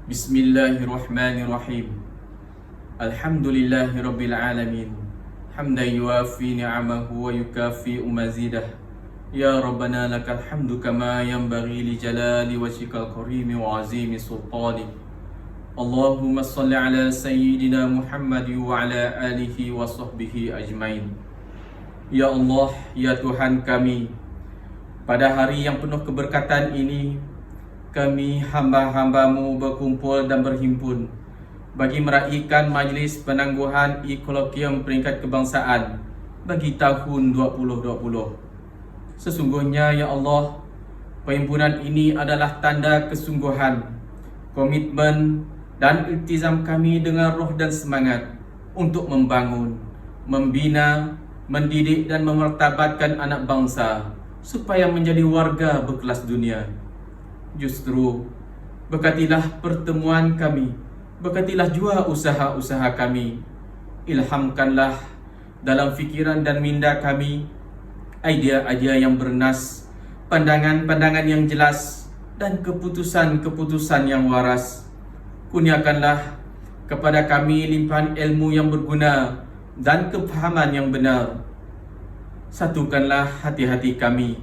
Bismillahirrahmanirrahim. Alhamdulillahirabbil alamin. Hamdan yuwafi ni'amahu wa yukafi mazidah. Ya Rabbana lakal hamdu kama yanbaghi li jalali wajhikal karimi wa azimi sultanik. Allahumma salli ala sayyidina Muhammad wa ala alihi wa sahbihi ajmain. Ya Allah, ya Tuhan kami, pada hari yang penuh keberkatan ini, kami hamba-hambamu berkumpul dan berhimpun bagi meraihkan majlis penangguhan Kolokium Peringkat Kebangsaan bagi tahun 2020. Sesungguhnya ya Allah, perhimpunan ini adalah tanda kesungguhan, komitmen dan iltizam kami dengan roh dan semangat untuk membangun, membina, mendidik dan memartabatkan anak bangsa supaya menjadi warga berkelas dunia. Justru berkatilah pertemuan kami, berkatilah jua usaha-usaha kami, ilhamkanlah dalam fikiran dan minda kami idea-idea yang bernas, pandangan-pandangan yang jelas dan keputusan-keputusan yang waras. Kurniakanlah kepada kami limpahan ilmu yang berguna dan kefahaman yang benar. Satukanlah hati-hati kami,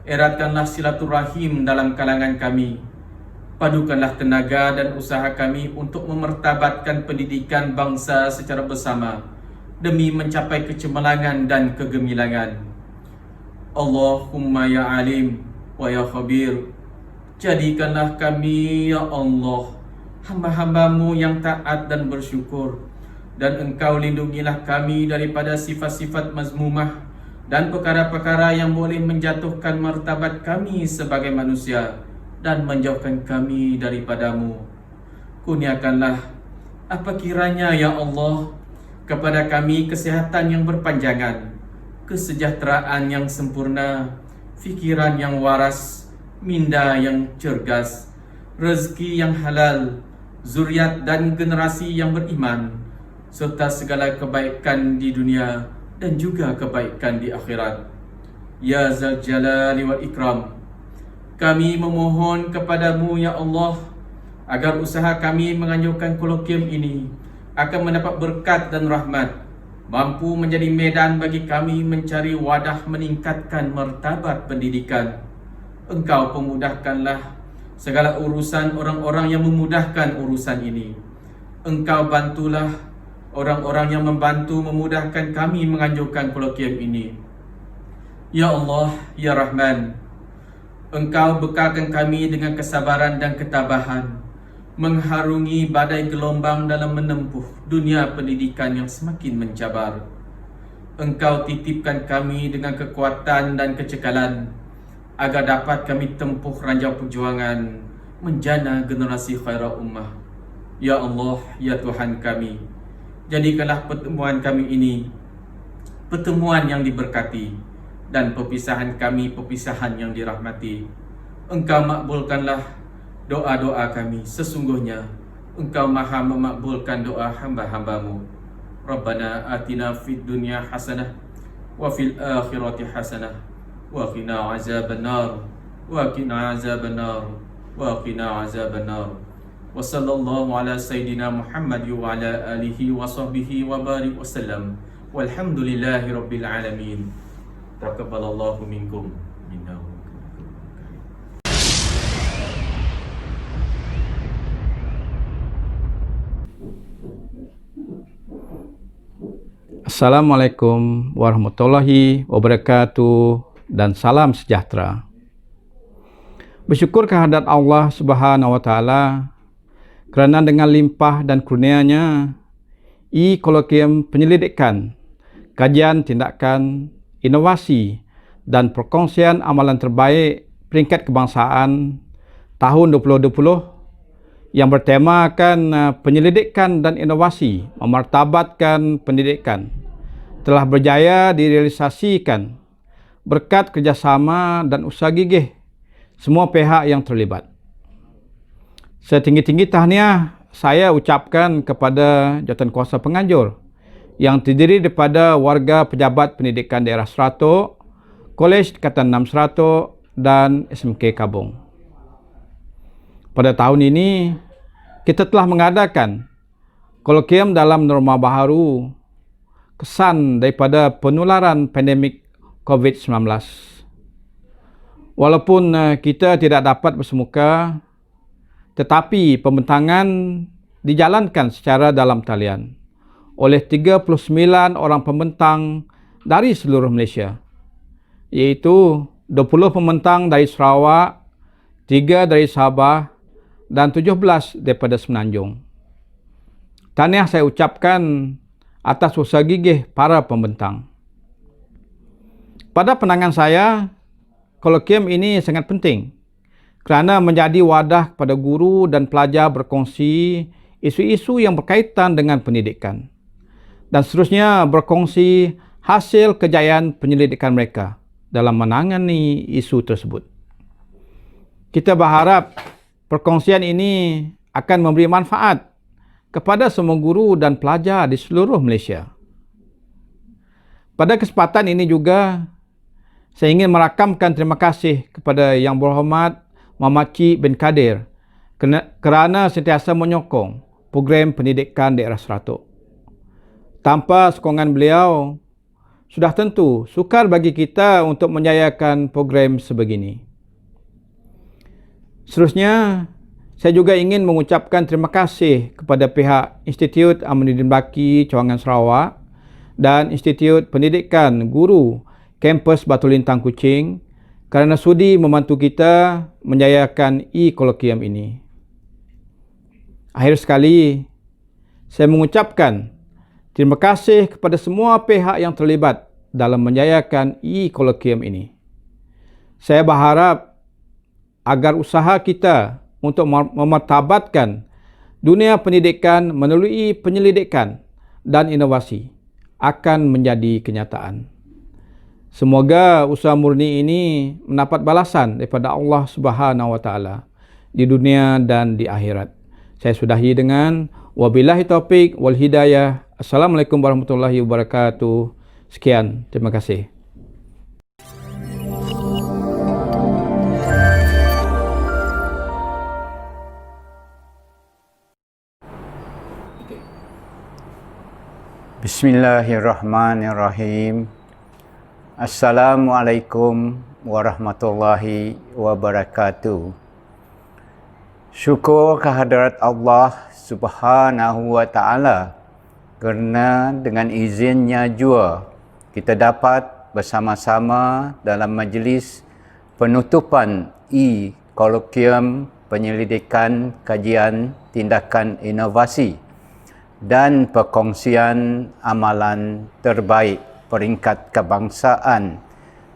eratkanlah silaturahim dalam kalangan kami. Padukanlah tenaga dan usaha kami untuk memertabatkan pendidikan bangsa secara bersama demi mencapai kecemerlangan dan kegemilangan. Allahumma ya alim wa ya khabir, jadikanlah kami ya Allah hamba-hambamu yang taat dan bersyukur, dan Engkau lindungilah kami daripada sifat-sifat mazmumah dan perkara-perkara yang boleh menjatuhkan martabat kami sebagai manusia dan menjauhkan kami daripadamu. Kurniakanlah apa kiranya ya Allah kepada kami kesehatan yang berpanjangan, kesejahteraan yang sempurna, fikiran yang waras, minda yang cergas, rezeki yang halal, zuriat dan generasi yang beriman, serta segala kebaikan di dunia dan juga kebaikan di akhirat. Ya Zal Jalali wal Ikram, kami memohon kepadamu ya Allah agar usaha kami menganjurkan kolokium ini akan mendapat berkat dan rahmat, mampu menjadi medan bagi kami mencari wadah meningkatkan martabat pendidikan. Engkau pemudahkanlah segala urusan orang-orang yang memudahkan urusan ini. Engkau bantulah orang-orang yang membantu memudahkan kami menganjurkan kolokium ini. Ya Allah, ya Rahman, Engkau bekalkan kami dengan kesabaran dan ketabahan, mengharungi badai gelombang dalam menempuh dunia pendidikan yang semakin mencabar. Engkau titipkan kami dengan kekuatan dan kecekalan, agar dapat kami tempuh ranjau perjuangan menjana generasi khairah ummah. Ya Allah, ya Tuhan kami, jadikanlah pertemuan kami ini pertemuan yang diberkati, dan perpisahan kami perpisahan yang dirahmati. Engkau makbulkanlah doa-doa kami, sesungguhnya Engkau maha memakbulkan doa hamba-hambamu. Rabbana atina fid dunya hasanah wa fil akhirati hasanah wa qina azabannar wa qina azabannar wa qina azabannar. Wa sallallahu ala sayyidina Muhammad wa ala alihi wa sahbihi wa barik wasallam. Walhamdulillahi rabbil alamin. Taqabbalallahu minkum minnahu. Assalamualaikum warahmatullahi wabarakatuh dan salam sejahtera. Bersyukur kehadirat Allah Subhanahu wa taala kerana dengan limpah dan kurnianya Kolokium Penyelidikan, Kajian Tindakan, Inovasi dan Perkongsian Amalan Terbaik Peringkat Kebangsaan tahun 2020 yang bertemakan penyelidikan dan inovasi memartabatkan pendidikan telah berjaya direalisasikan berkat kerjasama dan usaha gigih semua pihak yang terlibat. Setinggi-tinggi tahniah saya ucapkan kepada Jawatankuasa Penganjur yang terdiri daripada warga pejabat pendidikan daerah Seratok, Kolej Tingkatan 6 Seratok dan SMK Kabung. Pada tahun ini, kita telah mengadakan kolokium dalam norma baharu kesan daripada penularan pandemik COVID-19. Walaupun kita tidak dapat bersemuka, tetapi pembentangan dijalankan secara dalam talian oleh 39 orang pembentang dari seluruh Malaysia, iaitu 20 pembentang dari Sarawak, 3 dari Sabah dan 17 daripada Semenanjung. Tahniah saya ucapkan atas usaha gigih para pembentang. Pada pandangan saya, kolokium ini sangat penting kerana menjadi wadah kepada guru dan pelajar berkongsi isu-isu yang berkaitan dengan pendidikan dan seterusnya berkongsi hasil kejayaan penyelidikan mereka dalam menangani isu tersebut. Kita berharap perkongsian ini akan memberi manfaat kepada semua guru dan pelajar di seluruh Malaysia. Pada kesempatan ini juga, saya ingin merakamkan terima kasih kepada Yang Berhormat Muhammad Cik bin Kadir kerana sentiasa menyokong program pendidikan daerah Seratuk. Tanpa sokongan beliau, sudah tentu sukar bagi kita untuk menjayakan program sebegini. Seterusnya, saya juga ingin mengucapkan terima kasih kepada pihak Institut Aminuddin Baki Cawangan Sarawak dan Institut Pendidikan Guru Kampus Batu Lintang Kuching kerana sudi membantu kita menjayakan e-kolokium ini. Akhir sekali, saya mengucapkan terima kasih kepada semua pihak yang terlibat dalam menjayakan e-kolokium ini. Saya berharap agar usaha kita untuk memartabatkan dunia pendidikan melalui penyelidikan dan inovasi akan menjadi kenyataan. Semoga usaha murni ini mendapat balasan daripada Allah Subhanahu Wa Taala di dunia dan di akhirat. Saya sudahi dengan wabillahi taufik wal hidayah. Assalamualaikum warahmatullahi wabarakatuh. Sekian, terima kasih. Bismillahirrahmanirrahim. Assalamualaikum warahmatullahi wabarakatuh. Syukur kehadrat Allah Subhanahu wa Ta'ala kerana dengan izinnya jua kita dapat bersama-sama dalam majlis penutupan e-kolokium penyelidikan kajian tindakan inovasi dan perkongsian amalan terbaik peringkat kebangsaan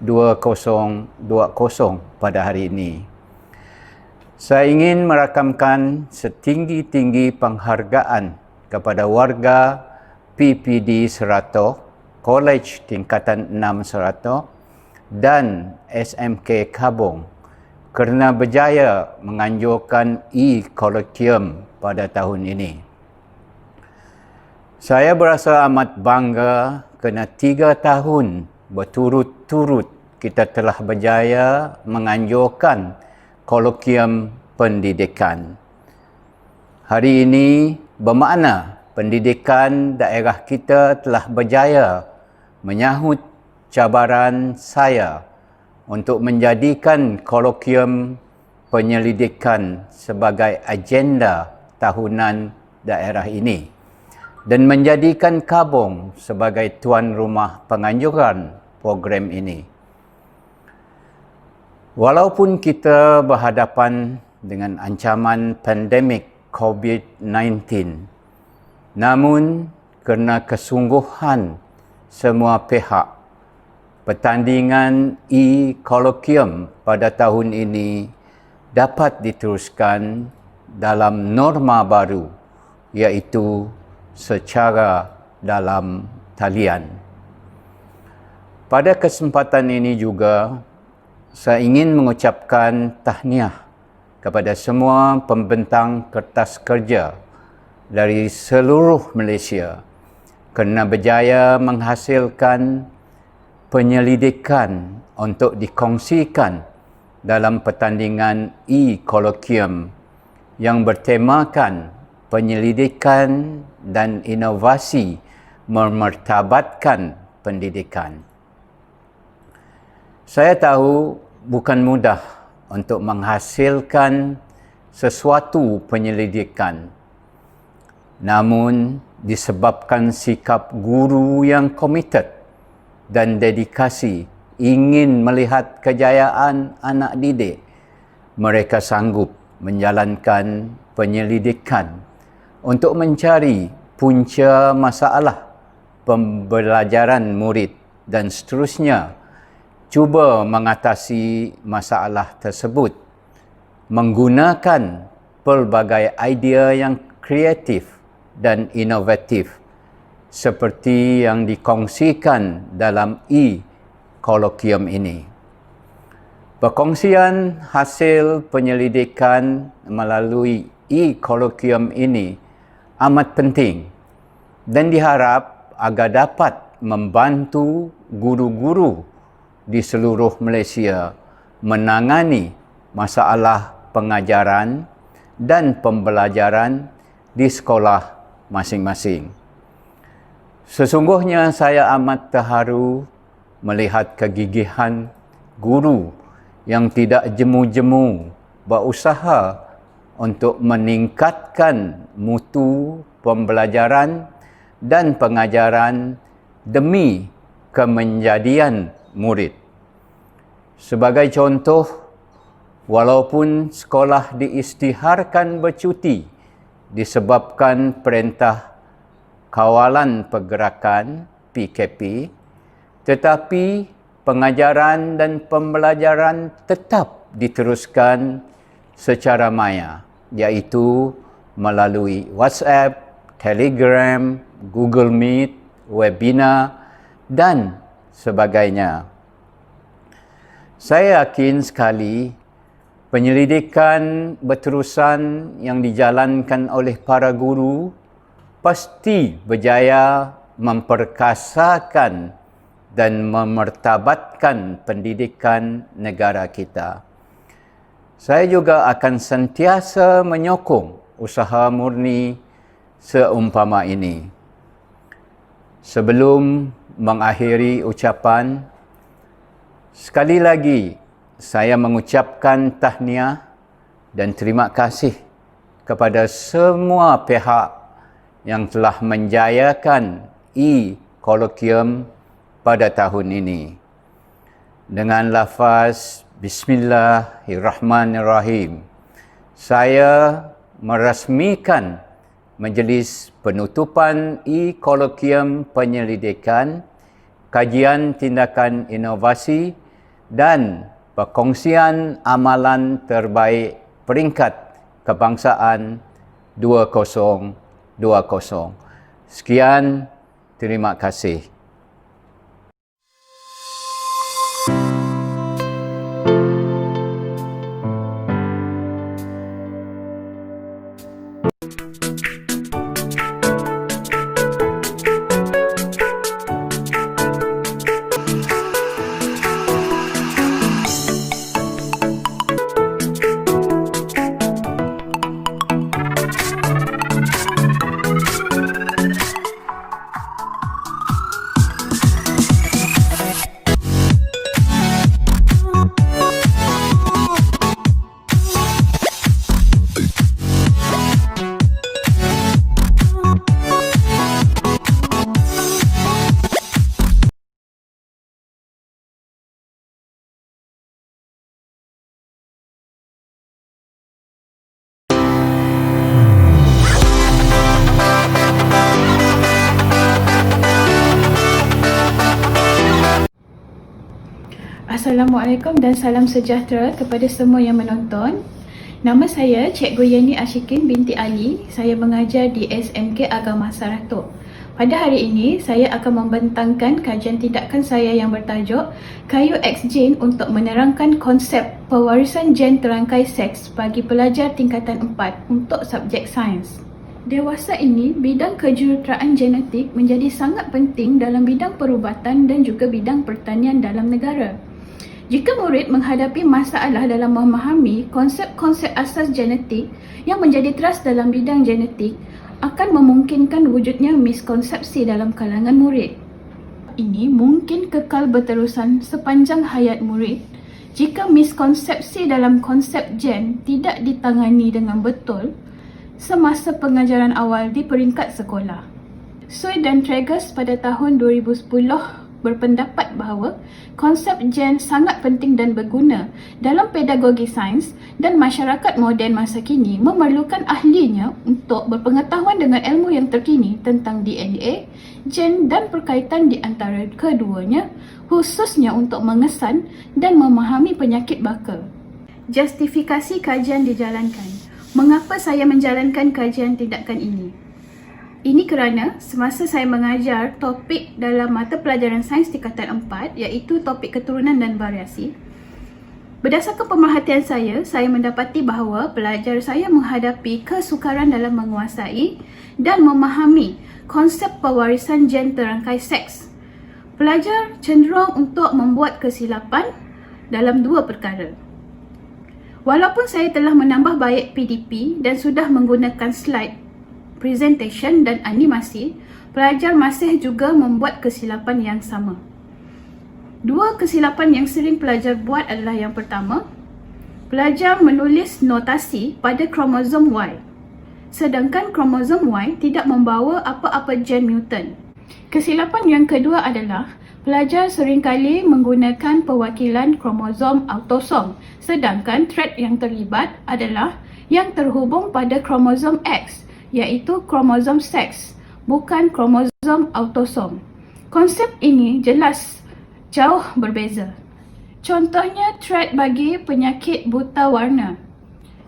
2020 pada hari ini. Saya ingin merakamkan setinggi-tinggi penghargaan kepada warga PPD Seratuk, Kolej Tingkatan 6 Seratuk dan SMK Kabung kerana berjaya menganjurkan e-kolokium pada tahun ini. Saya berasa amat bangga kerana 3 tahun berturut-turut kita telah berjaya menganjurkan kolokium pendidikan. Hari ini bermakna pendidikan daerah kita telah berjaya menyahut cabaran saya untuk menjadikan kolokium penyelidikan sebagai agenda tahunan daerah ini dan menjadikan Kabung sebagai tuan rumah penganjuran program ini. Walaupun kita berhadapan dengan ancaman pandemik COVID-19, namun kerana kesungguhan semua pihak, pertandingan e-kolokium pada tahun ini dapat diteruskan dalam norma baru, iaitu secara dalam talian. Pada kesempatan ini juga, saya ingin mengucapkan tahniah kepada semua pembentang kertas kerja dari seluruh Malaysia kerana berjaya menghasilkan penyelidikan untuk dikongsikan dalam pertandingan e-kolokium yang bertemakan penyelidikan dan inovasi memartabatkan pendidikan. Saya tahu bukan mudah untuk menghasilkan sesuatu penyelidikan. Namun, disebabkan sikap guru yang komited dan dedikasi ingin melihat kejayaan anak didik, mereka sanggup menjalankan penyelidikan untuk mencari punca masalah pembelajaran murid dan seterusnya cuba mengatasi masalah tersebut menggunakan pelbagai idea yang kreatif dan inovatif seperti yang dikongsikan dalam e-kolokvium ini. Perkongsian hasil penyelidikan melalui e-kolokvium ini amat penting dan diharap agar dapat membantu guru-guru di seluruh Malaysia menangani masalah pengajaran dan pembelajaran di sekolah masing-masing. Sesungguhnya saya amat terharu melihat kegigihan guru yang tidak jemu-jemu berusaha untuk meningkatkan mutu pembelajaran dan pengajaran demi kemenjadian murid. Sebagai contoh, walaupun sekolah diisytiharkan bercuti disebabkan Perintah Kawalan Pergerakan PKP, tetapi pengajaran dan pembelajaran tetap diteruskan secara maya, iaitu melalui WhatsApp, Telegram, Google Meet, webinar dan sebagainya. Saya yakin sekali penyelidikan berterusan yang dijalankan oleh para guru pasti berjaya memperkasakan dan memartabatkan pendidikan negara kita. Saya juga akan sentiasa menyokong usaha murni seumpama ini. Sebelum mengakhiri ucapan, sekali lagi saya mengucapkan tahniah dan terima kasih kepada semua pihak yang telah menjayakan e-kolokvium pada tahun ini. Dengan lafaz Bismillahirrahmanirrahim, saya merasmikan majlis penutupan e-kolokvium penyelidikan, kajian tindakan inovasi dan perkongsian amalan terbaik peringkat kebangsaan 2020. Sekian, terima kasih. Assalamualaikum dan salam sejahtera kepada semua yang menonton. Nama saya Cikgu Yani Ashikin binti Ali. Saya mengajar di SMK Agama Saratok. Pada hari ini, saya akan membentangkan kajian tindakan saya yang bertajuk Kayu X Gene untuk menerangkan konsep pewarisan gen terangkai seks bagi pelajar tingkatan 4 untuk subjek sains. Dewasa ini, bidang kejuruteraan genetik menjadi sangat penting dalam bidang perubatan dan juga bidang pertanian dalam negara. Jika murid menghadapi masalah dalam memahami konsep-konsep asas genetik yang menjadi teras dalam bidang genetik, akan memungkinkan wujudnya miskonsepsi dalam kalangan murid. Ini mungkin kekal berterusan sepanjang hayat murid jika miskonsepsi dalam konsep gen tidak ditangani dengan betul semasa pengajaran awal di peringkat sekolah. Sui dan Tragus pada tahun 2010 berpendapat bahawa konsep gen sangat penting dan berguna dalam pedagogi sains dan masyarakat moden masa kini memerlukan ahlinya untuk berpengetahuan dengan ilmu yang terkini tentang DNA, gen dan perkaitan di antara keduanya, khususnya untuk mengesan dan memahami penyakit baka. Justifikasi kajian dijalankan. Mengapa saya menjalankan kajian tindakan ini? Ini kerana semasa saya mengajar topik dalam mata pelajaran sains tingkatan 4 iaitu topik keturunan dan variasi. Berdasarkan pemerhatian saya mendapati bahawa pelajar saya menghadapi kesukaran dalam menguasai dan memahami konsep pewarisan gen terangkai seks. Pelajar cenderung untuk membuat kesilapan dalam dua perkara. Walaupun saya telah menambah baik PDP dan sudah menggunakan slide presentation dan animasi, pelajar masih juga membuat kesilapan yang sama. Dua kesilapan yang sering pelajar buat adalah yang pertama, pelajar menulis notasi pada kromosom Y, sedangkan kromosom Y tidak membawa apa-apa gen mutant. Kesilapan yang kedua adalah pelajar seringkali menggunakan perwakilan kromosom autosom, sedangkan trait yang terlibat adalah yang terhubung pada kromosom X, iaitu kromosom seks, bukan kromosom autosom. Konsep ini jelas jauh berbeza. Contohnya trait bagi penyakit buta warna.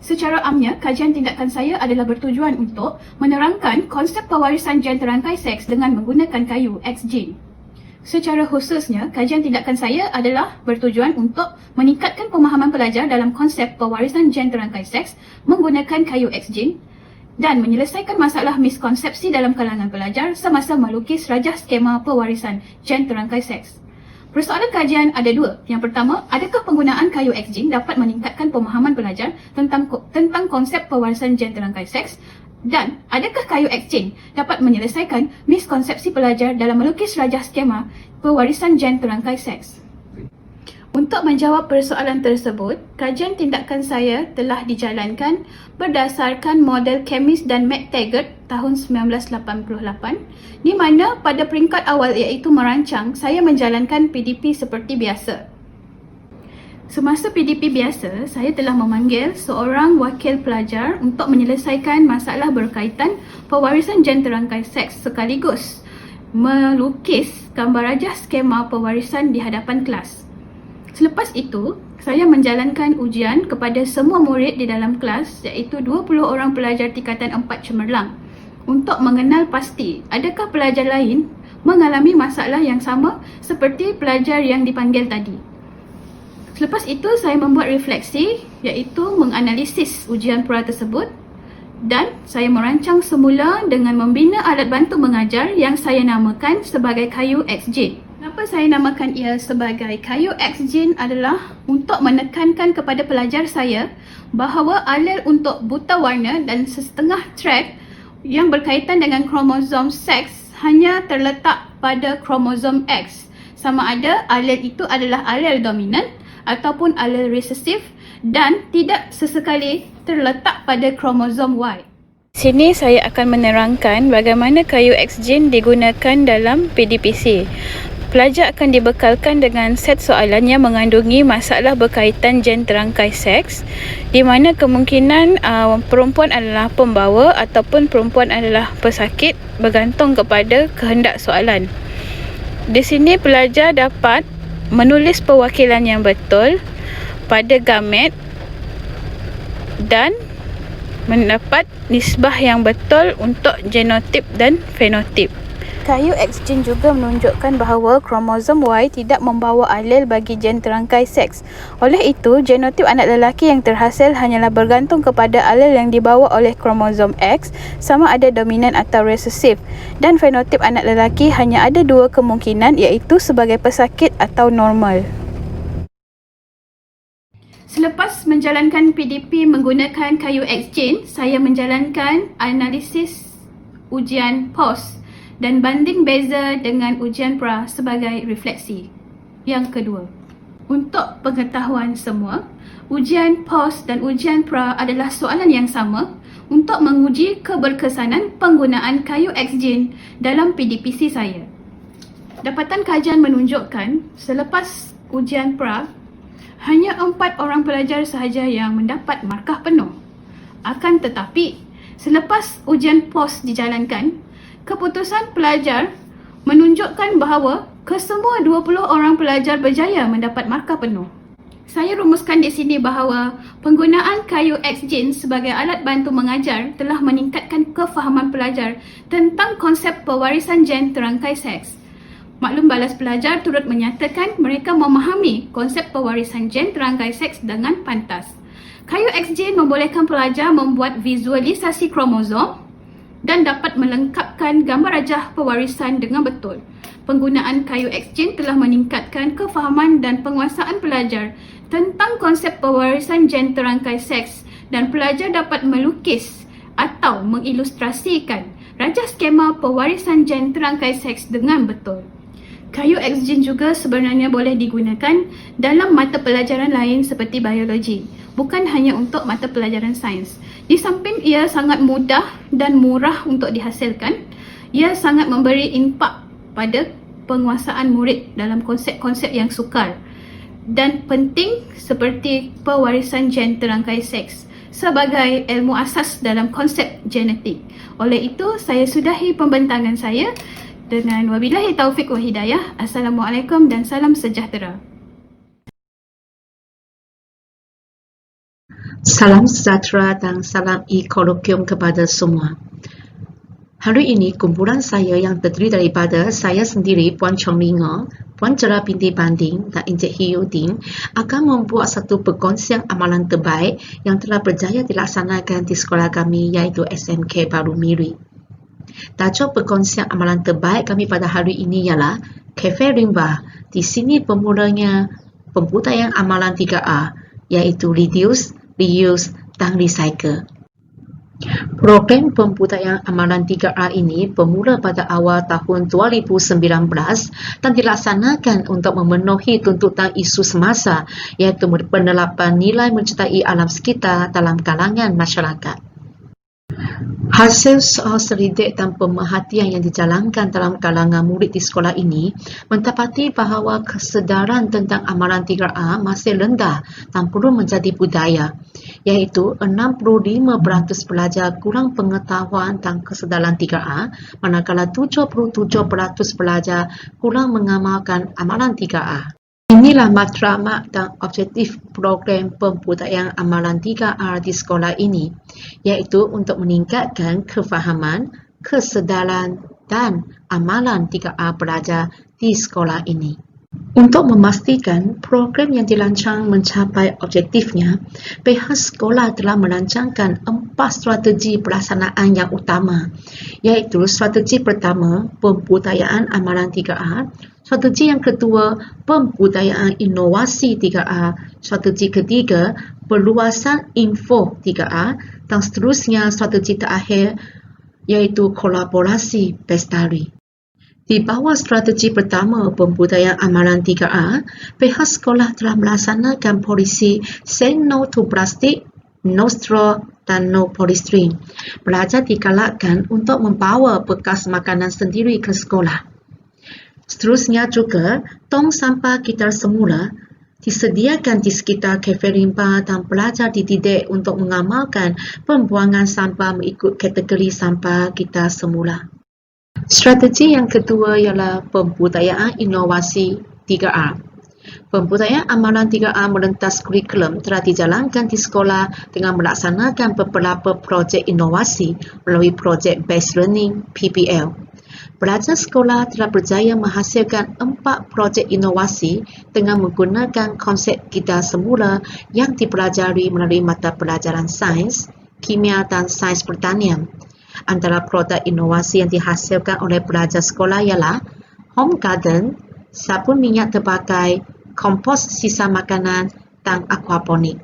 Secara amnya, kajian tindakan saya adalah bertujuan untuk menerangkan konsep pewarisan gen terangkai seks dengan menggunakan kayu X gene. Secara khususnya, kajian tindakan saya adalah bertujuan untuk meningkatkan pemahaman pelajar dalam konsep pewarisan gen terangkai seks menggunakan kayu X gene dan menyelesaikan masalah miskonsepsi dalam kalangan pelajar semasa melukis rajah skema pewarisan gen terangkai seks. Persoalan kajian ada dua. Yang pertama, adakah penggunaan kayu X gene dapat meningkatkan pemahaman pelajar tentang konsep pewarisan gen terangkai seks, dan adakah kayu X gene dapat menyelesaikan miskonsepsi pelajar dalam melukis rajah skema pewarisan gen terangkai seks. Untuk menjawab persoalan tersebut, kajian tindakan saya telah dijalankan berdasarkan model Chemis dan McTaggart tahun 1988, di mana pada peringkat awal iaitu merancang, saya menjalankan PDP seperti biasa. Semasa PDP biasa, saya telah memanggil seorang wakil pelajar untuk menyelesaikan masalah berkaitan pewarisan gen terangkai seks sekaligus melukis gambar rajah skema pewarisan di hadapan kelas. Selepas itu, saya menjalankan ujian kepada semua murid di dalam kelas iaitu 20 orang pelajar tingkatan 4 cemerlang untuk mengenal pasti adakah pelajar lain mengalami masalah yang sama seperti pelajar yang dipanggil tadi. Selepas itu, saya membuat refleksi iaitu menganalisis ujian pura tersebut dan saya merancang semula dengan membina alat bantu mengajar yang saya namakan sebagai kayu X gene. Kenapa saya namakan ia sebagai kayu X gene adalah untuk menekankan kepada pelajar saya bahawa alel untuk buta warna dan setengah trait yang berkaitan dengan kromosom seks hanya terletak pada kromosom X. Sama ada alel itu adalah alel dominan ataupun alel resesif dan tidak sesekali terletak pada kromosom Y. Sini saya akan menerangkan bagaimana kayu X gene digunakan dalam PDPC. Pelajar akan dibekalkan dengan set soalan yang mengandungi masalah berkaitan gen terangkai seks, di mana kemungkinan perempuan adalah pembawa ataupun perempuan adalah pesakit bergantung kepada kehendak soalan. Di sini pelajar dapat menulis perwakilan yang betul pada gamet dan mendapat nisbah yang betul untuk genotip dan fenotip. Kayu X gene juga menunjukkan bahawa kromosom Y tidak membawa alel bagi gen terangkai seks. Oleh itu, genotip anak lelaki yang terhasil hanyalah bergantung kepada alel yang dibawa oleh kromosom X sama ada dominan atau resesif, dan fenotip anak lelaki hanya ada dua kemungkinan iaitu sebagai pesakit atau normal. Selepas menjalankan PDP menggunakan Kayu Exchange, saya menjalankan analisis ujian POS dan banding beza dengan ujian pra sebagai refleksi. Yang kedua, untuk pengetahuan semua, ujian POS dan ujian pra adalah soalan yang sama untuk menguji keberkesanan penggunaan Kayu Exchange dalam PDPC saya. Dapatan kajian menunjukkan selepas ujian pra, hanya 4 orang pelajar sahaja yang mendapat markah penuh. Akan tetapi, selepas ujian POS dijalankan, keputusan pelajar menunjukkan bahawa kesemua 20 orang pelajar berjaya mendapat markah penuh. Saya rumuskan di sini bahawa penggunaan Kayu Exchange sebagai alat bantu mengajar telah meningkatkan kefahaman pelajar tentang konsep pewarisan gen terangkai seks. Maklum balas pelajar turut menyatakan mereka memahami konsep pewarisan gen terangkai seks dengan pantas. Kayu Exchange membolehkan pelajar membuat visualisasi kromosom dan dapat melengkapkan gambar rajah pewarisan dengan betul. Penggunaan Kayu Exchange telah meningkatkan kefahaman dan penguasaan pelajar tentang konsep pewarisan gen terangkai seks dan pelajar dapat melukis atau mengilustrasikan rajah skema pewarisan gen terangkai seks dengan betul. Kayu Exchange juga sebenarnya boleh digunakan dalam mata pelajaran lain seperti biologi, bukan hanya untuk mata pelajaran sains. Di samping ia sangat mudah dan murah untuk dihasilkan, ia sangat memberi impak pada penguasaan murid dalam konsep-konsep yang sukar dan penting seperti pewarisan gen terangkai seks sebagai ilmu asas dalam konsep genetik. Oleh itu, saya sudahi pembentangan saya dengan wabillahi taufik wa hidayah. Assalamualaikum dan salam sejahtera. Salam sejahtera dan salam e-kolokium kepada semua. Hari ini kumpulan saya yang terdiri daripada saya sendiri, Puan Chong Linga, Puan Jera binti Banding dan Encik Hiyudin akan membuat satu perkongsian amalan terbaik yang telah berjaya dilaksanakan di sekolah kami iaitu SMK Baru Miri. Tajuk perkongsian amalan terbaik kami pada hari ini ialah Cafe Rimba. Di sini pemulanya pembudayaan amalan 3A iaitu Reduce, Reuse dan Recycle. Program pembudayaan amalan 3A ini bermula pada awal tahun 2019 dan dilaksanakan untuk memenuhi tuntutan isu semasa iaitu penerapan nilai mencintai alam sekitar dalam kalangan masyarakat. Hasil soal selidik dan pemerhatian yang dijalankan dalam kalangan murid di sekolah ini mendapati bahawa kesedaran tentang amalan 3A masih rendah dan perlu menjadi budaya, iaitu 65% pelajar kurang pengetahuan dan kesedaran 3A, manakala 77% pelajar kurang mengamalkan amalan 3A. Inilah matlamat dan objektif program pembudayaan amalan 3A di sekolah ini, iaitu untuk meningkatkan kefahaman, kesedaran dan amalan 3A pelajar di sekolah ini. Untuk memastikan program yang dirancang mencapai objektifnya, pihak sekolah telah merancangkan 4 strategi pelaksanaan yang utama, iaitu strategi pertama, pembudayaan amalan 3A, strategi yang kedua, pembudayaan inovasi 3A, strategi ketiga, perluasan info 3A, dan seterusnya strategi terakhir, iaitu kolaborasi pelestari. Di bawah strategi pertama pembudayaan amalan 3A, pihak sekolah telah melaksanakan polisi Say No to Plastic, No Straw dan No Polystyrene. Pelajar digalakkan untuk membawa bekas makanan sendiri ke sekolah. Seterusnya juga, tong sampah kitar semula disediakan di sekitar Cafe Rimba dan pelajar dididik untuk mengamalkan pembuangan sampah mengikut kategori sampah kitar semula. Strategi yang kedua ialah pembudayaan inovasi 3A. Pembudayaan amalan 3A merentas kurikulum telah dijalankan di sekolah dengan melaksanakan beberapa projek inovasi melalui projek Based Learning PBL. Pelajar sekolah telah berjaya menghasilkan 4 projek inovasi dengan menggunakan konsep kita semula yang dipelajari melalui mata pelajaran sains, kimia dan sains pertanian. Antara produk inovasi yang dihasilkan oleh pelajar sekolah ialah home garden, sabun minyak terpakai, kompos sisa makanan, dan aquaponik.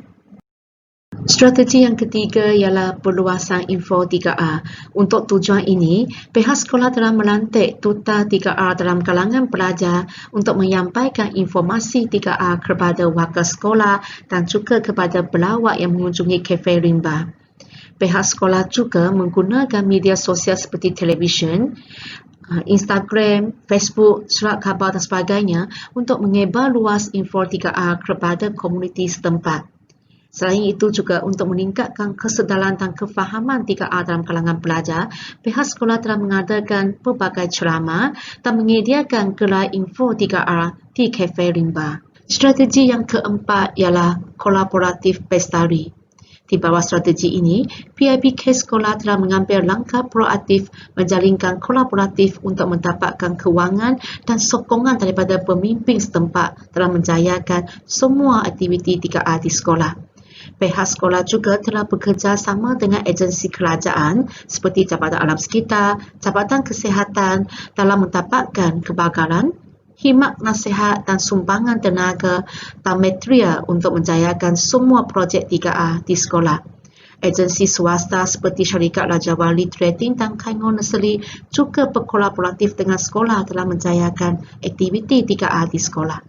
Strategi yang ketiga ialah perluasan info 3R. Untuk tujuan ini, pihak sekolah telah melantik duta 3R dalam kalangan pelajar untuk menyampaikan informasi 3R kepada warga sekolah dan juga kepada pelawak yang mengunjungi kafe rimba. Pihak sekolah juga menggunakan media sosial seperti televisyen, Instagram, Facebook, surat khabar dan sebagainya untuk menyebar luas info 3R kepada komuniti setempat. Selain itu juga untuk meningkatkan kesedaran dan kefahaman 3R dalam kalangan pelajar, pihak sekolah telah mengadakan pelbagai ceramah dan menyediakan gelar info 3R di kafe rimba. Strategi yang keempat ialah kolaboratif bestari. Di bawah strategi ini, PIBK sekolah telah mengambil langkah proaktif menjalinkan kolaboratif untuk mendapatkan kewangan dan sokongan daripada pemimpin setempat dalam menjayakan semua aktiviti 3R di sekolah. Pihak sekolah juga telah bekerjasama dengan agensi kerajaan seperti Jabatan Alam Sekitar, Jabatan Kesihatan dalam mendapatkan kebakaran, khidmat nasihat dan sumbangan tenaga dan material untuk menjayakan semua projek 3R di sekolah. Agensi swasta seperti Syarikat Raja Wali Trading dan Kaingon Neseli juga berkolaboratif dengan sekolah dalam menjayakan aktiviti 3R di sekolah.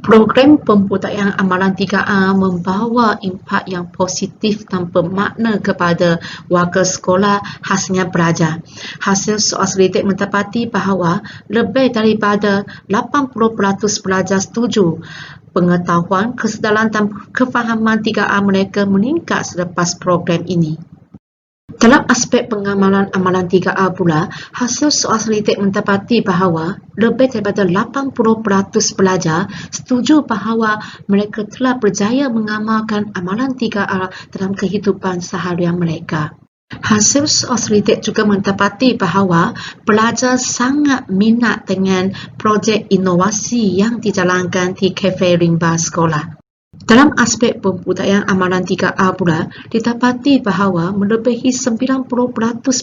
Program pembudayaan amalan 3R membawa impak yang positif dan bermakna kepada warga sekolah khasnya pelajar. Hasil soal selidik mendapati bahawa lebih daripada 80% pelajar setuju pengetahuan, kesedaran dan kefahaman 3R mereka meningkat selepas program ini. Dalam aspek pengamalan amalan 3R pula, hasil soal selidik mendapati bahawa lebih daripada 80% pelajar setuju bahawa mereka telah berjaya mengamalkan amalan 3R dalam kehidupan seharian mereka. Hasil soal selidik juga mendapati bahawa pelajar sangat minat dengan projek inovasi yang dijalankan di kafe rimba sekolah. Dalam aspek pembudayaan amalan 3R pula, didapati bahawa melebihi 90%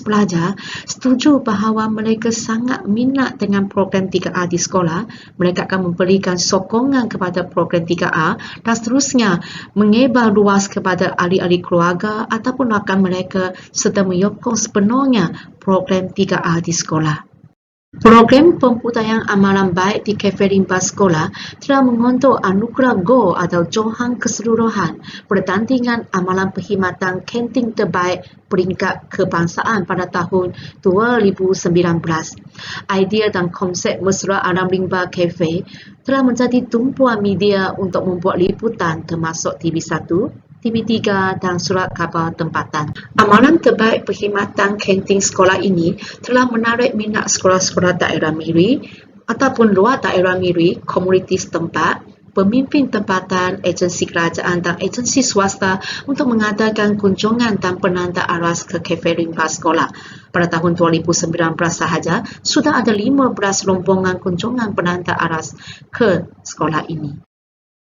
pelajar setuju bahawa mereka sangat minat dengan program 3R di sekolah. Mereka akan memberikan sokongan kepada program 3R dan seterusnya menyebar luas kepada ahli-ahli keluarga ataupun rakan mereka serta menyokong sepenuhnya program 3R di sekolah. Program pembudayaan amalan baik di kafe rimba sekolah telah mengunduh anugerah Go atau Johan Keseluruhan pertandingan amalan perkhidmatan kantin terbaik peringkat kebangsaan pada tahun 2019. Idea dan konsep mesra alam rimba kafe telah menjadi tumpuan media untuk membuat liputan termasuk TV1, TV3 dan surat khabar tempatan. Amalan terbaik perkhidmatan kantin sekolah ini telah menarik minat sekolah-sekolah daerah Miri ataupun luar daerah Miri, komuniti setempat, pemimpin tempatan, agensi kerajaan dan agensi swasta untuk mengadakan kunjungan dan penanda aras ke kafe rimba sekolah. Pada tahun 2019 sahaja, sudah ada 15 rombongan kunjungan penanda aras ke sekolah ini.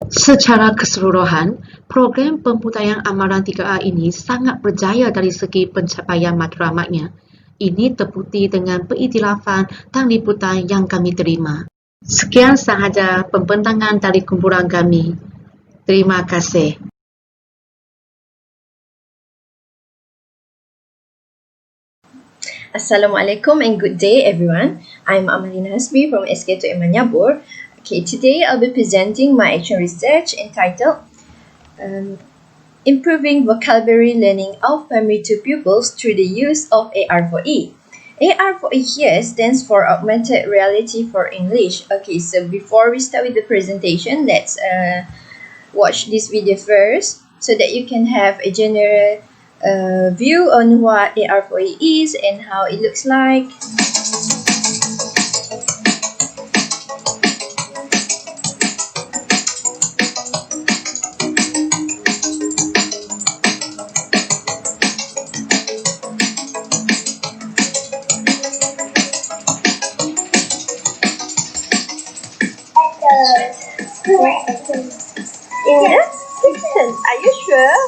Secara keseluruhan, program pembudayaan amalan 3R ini sangat berjaya dari segi pencapaian matlamatnya. Ini terbukti dengan pengiktirafan dan liputan yang kami terima. Sekian sahaja pembentangan dari kumpulan kami. Terima kasih. Assalamualaikum and good day everyone. I'm Amalina Hasbi from SK2M Manyabur. Okay, today I'll be presenting my action research entitled Improving Vocabulary Learning of Primary 2 Pupils Through the Use of AR4E. AR4E here stands for Augmented Reality for English. Okay, so before we start with the presentation, let's watch this video first so that you can have a general view on what AR4E is and how it looks like. Yes, distance. Are you sure?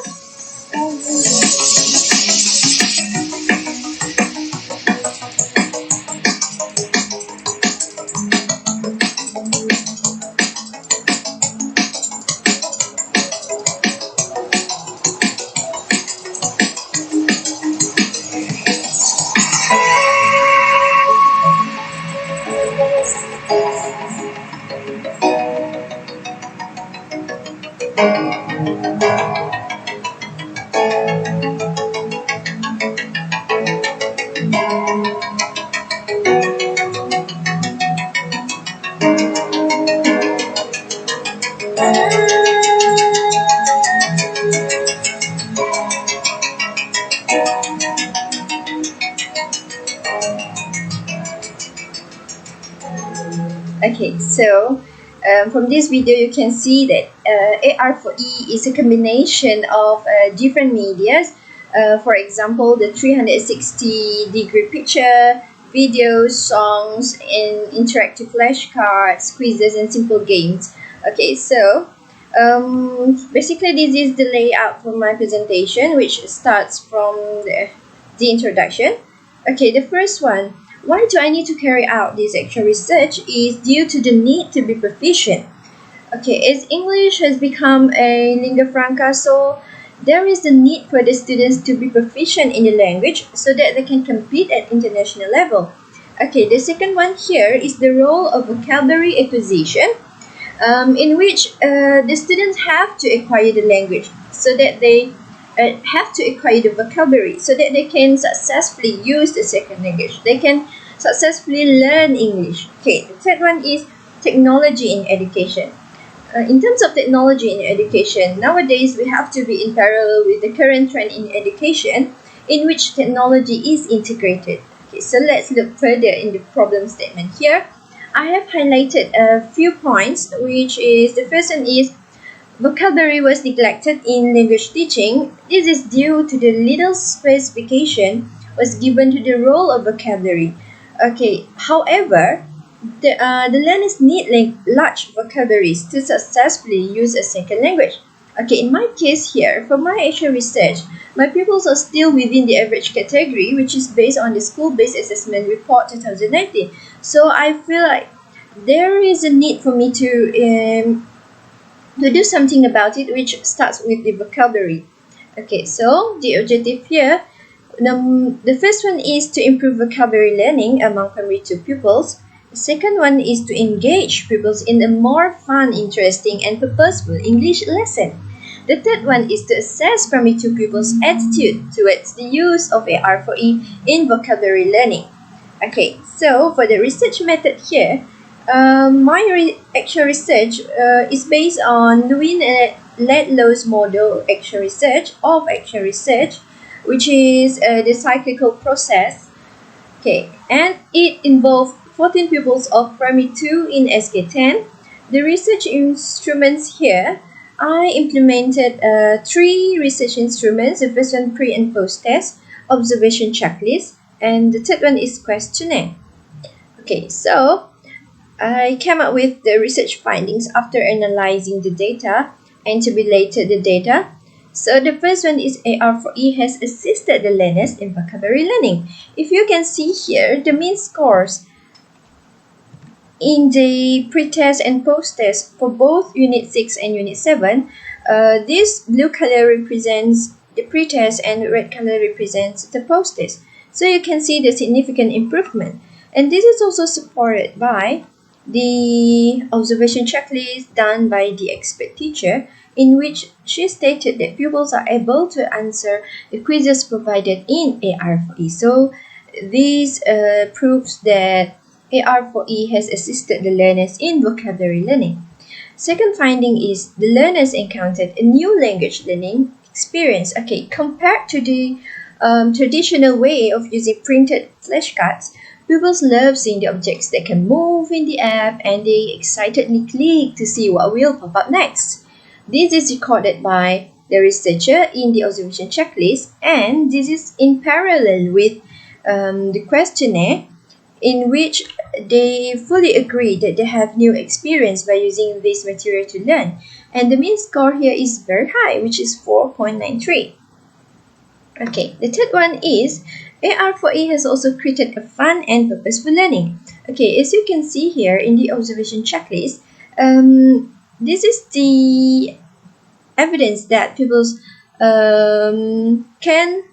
Okay, so from this video you can see that AR4E is a combination of different medias. For example, the 360-degree picture, videos, songs, and interactive flashcards, quizzes, and simple games. Okay, so basically this is the layout for my presentation, which starts from the introduction. Okay, the first one. Why do I need to carry out this actual research is due to the need to be proficient. Okay, as English has become a lingua franca, so there is the need for the students to be proficient in the language so that they can compete at international level. Okay, the second one here is the role of vocabulary acquisition, in which the students have to acquire the language so that they have to acquire the vocabulary so that they can successfully use the second language. They can successfully learn English. Okay, the third one is technology in education. In terms of technology in education, nowadays we have to be in parallel with the current trend in education in which technology is integrated. Okay, so let's look further in the problem statement here. I have highlighted a few points, which is the first one is vocabulary was neglected in language teaching. This is due to the little specification was given to the role of vocabulary. Okay, however, the learners need large vocabularies to successfully use a second language. Okay, in my case here, for my actual research, my pupils are still within the average category, which is based on the School-Based Assessment Report 2019. So I feel like there is a need for me to do something about it, which starts with the vocabulary. Okay, so the objective here, the first one is to improve vocabulary learning among primary 2 pupils. The second one is to engage pupils in a more fun, interesting, and purposeful English lesson. The third one is to assess primary 2 pupils' attitude towards the use of AR4E in vocabulary learning. Okay, so for the research method here, my actual research is based on Lewin and Ledlow's model actual research, which is the cyclical process. Okay, and it involved 14 pupils of primary 2 in SK10. The research instruments here, I implemented 3 research instruments. The first one, pre and post test, observation checklist, and the third one is questionnaire. Okay, so I came up with the research findings after analyzing the data and tabulated the data. So the first one is AR4E has assisted the learners in vocabulary learning. If you can see here, the mean scores in the pre-test and post-test for both Unit 6 and Unit 7, this blue color represents the pre-test and red color represents the post-test. So you can see the significant improvement. And this is also supported by the observation checklist done by the expert teacher, in which she stated that pupils are able to answer the quizzes provided in AR4E. So this proves that AR4E has assisted the learners in vocabulary learning. Second finding is the learners encountered a new language learning experience. Okay, compared to the traditional way of using printed flashcards, pupils love seeing the objects that can move in the app, and they excitedly click to see what will pop up next. This is recorded by the researcher in the observation checklist, and this is in parallel with the questionnaire, in which they fully agree that they have new experience by using this material to learn. And the mean score here is very high, which is 4.93. Okay, the third one is AR4E has also created a fun and purposeful learning. Okay, as you can see here in the observation checklist, this is the evidence that pupils can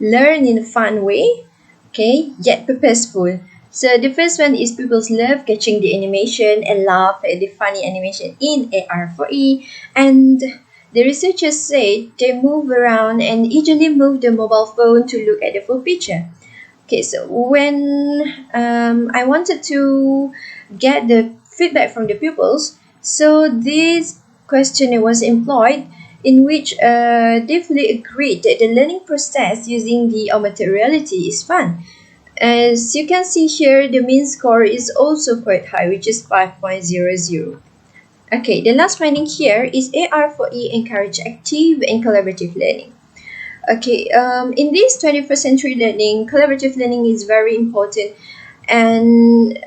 learn in a fun way, okay, yet purposeful. So the first one is pupils love catching the animation and laugh at the funny animation in AR4E, and the researchers say they move around and easily move the mobile phone to look at the full picture. Okay, so when I wanted to get the feedback from the pupils, so this questionnaire was employed, in which they fully agreed that the learning process using the augmented reality is fun. As you can see here, the mean score is also quite high, which is 5.00. Okay, the last finding here is AR4E encourage active and collaborative learning. Okay, in this 21st century learning, collaborative learning is very important, and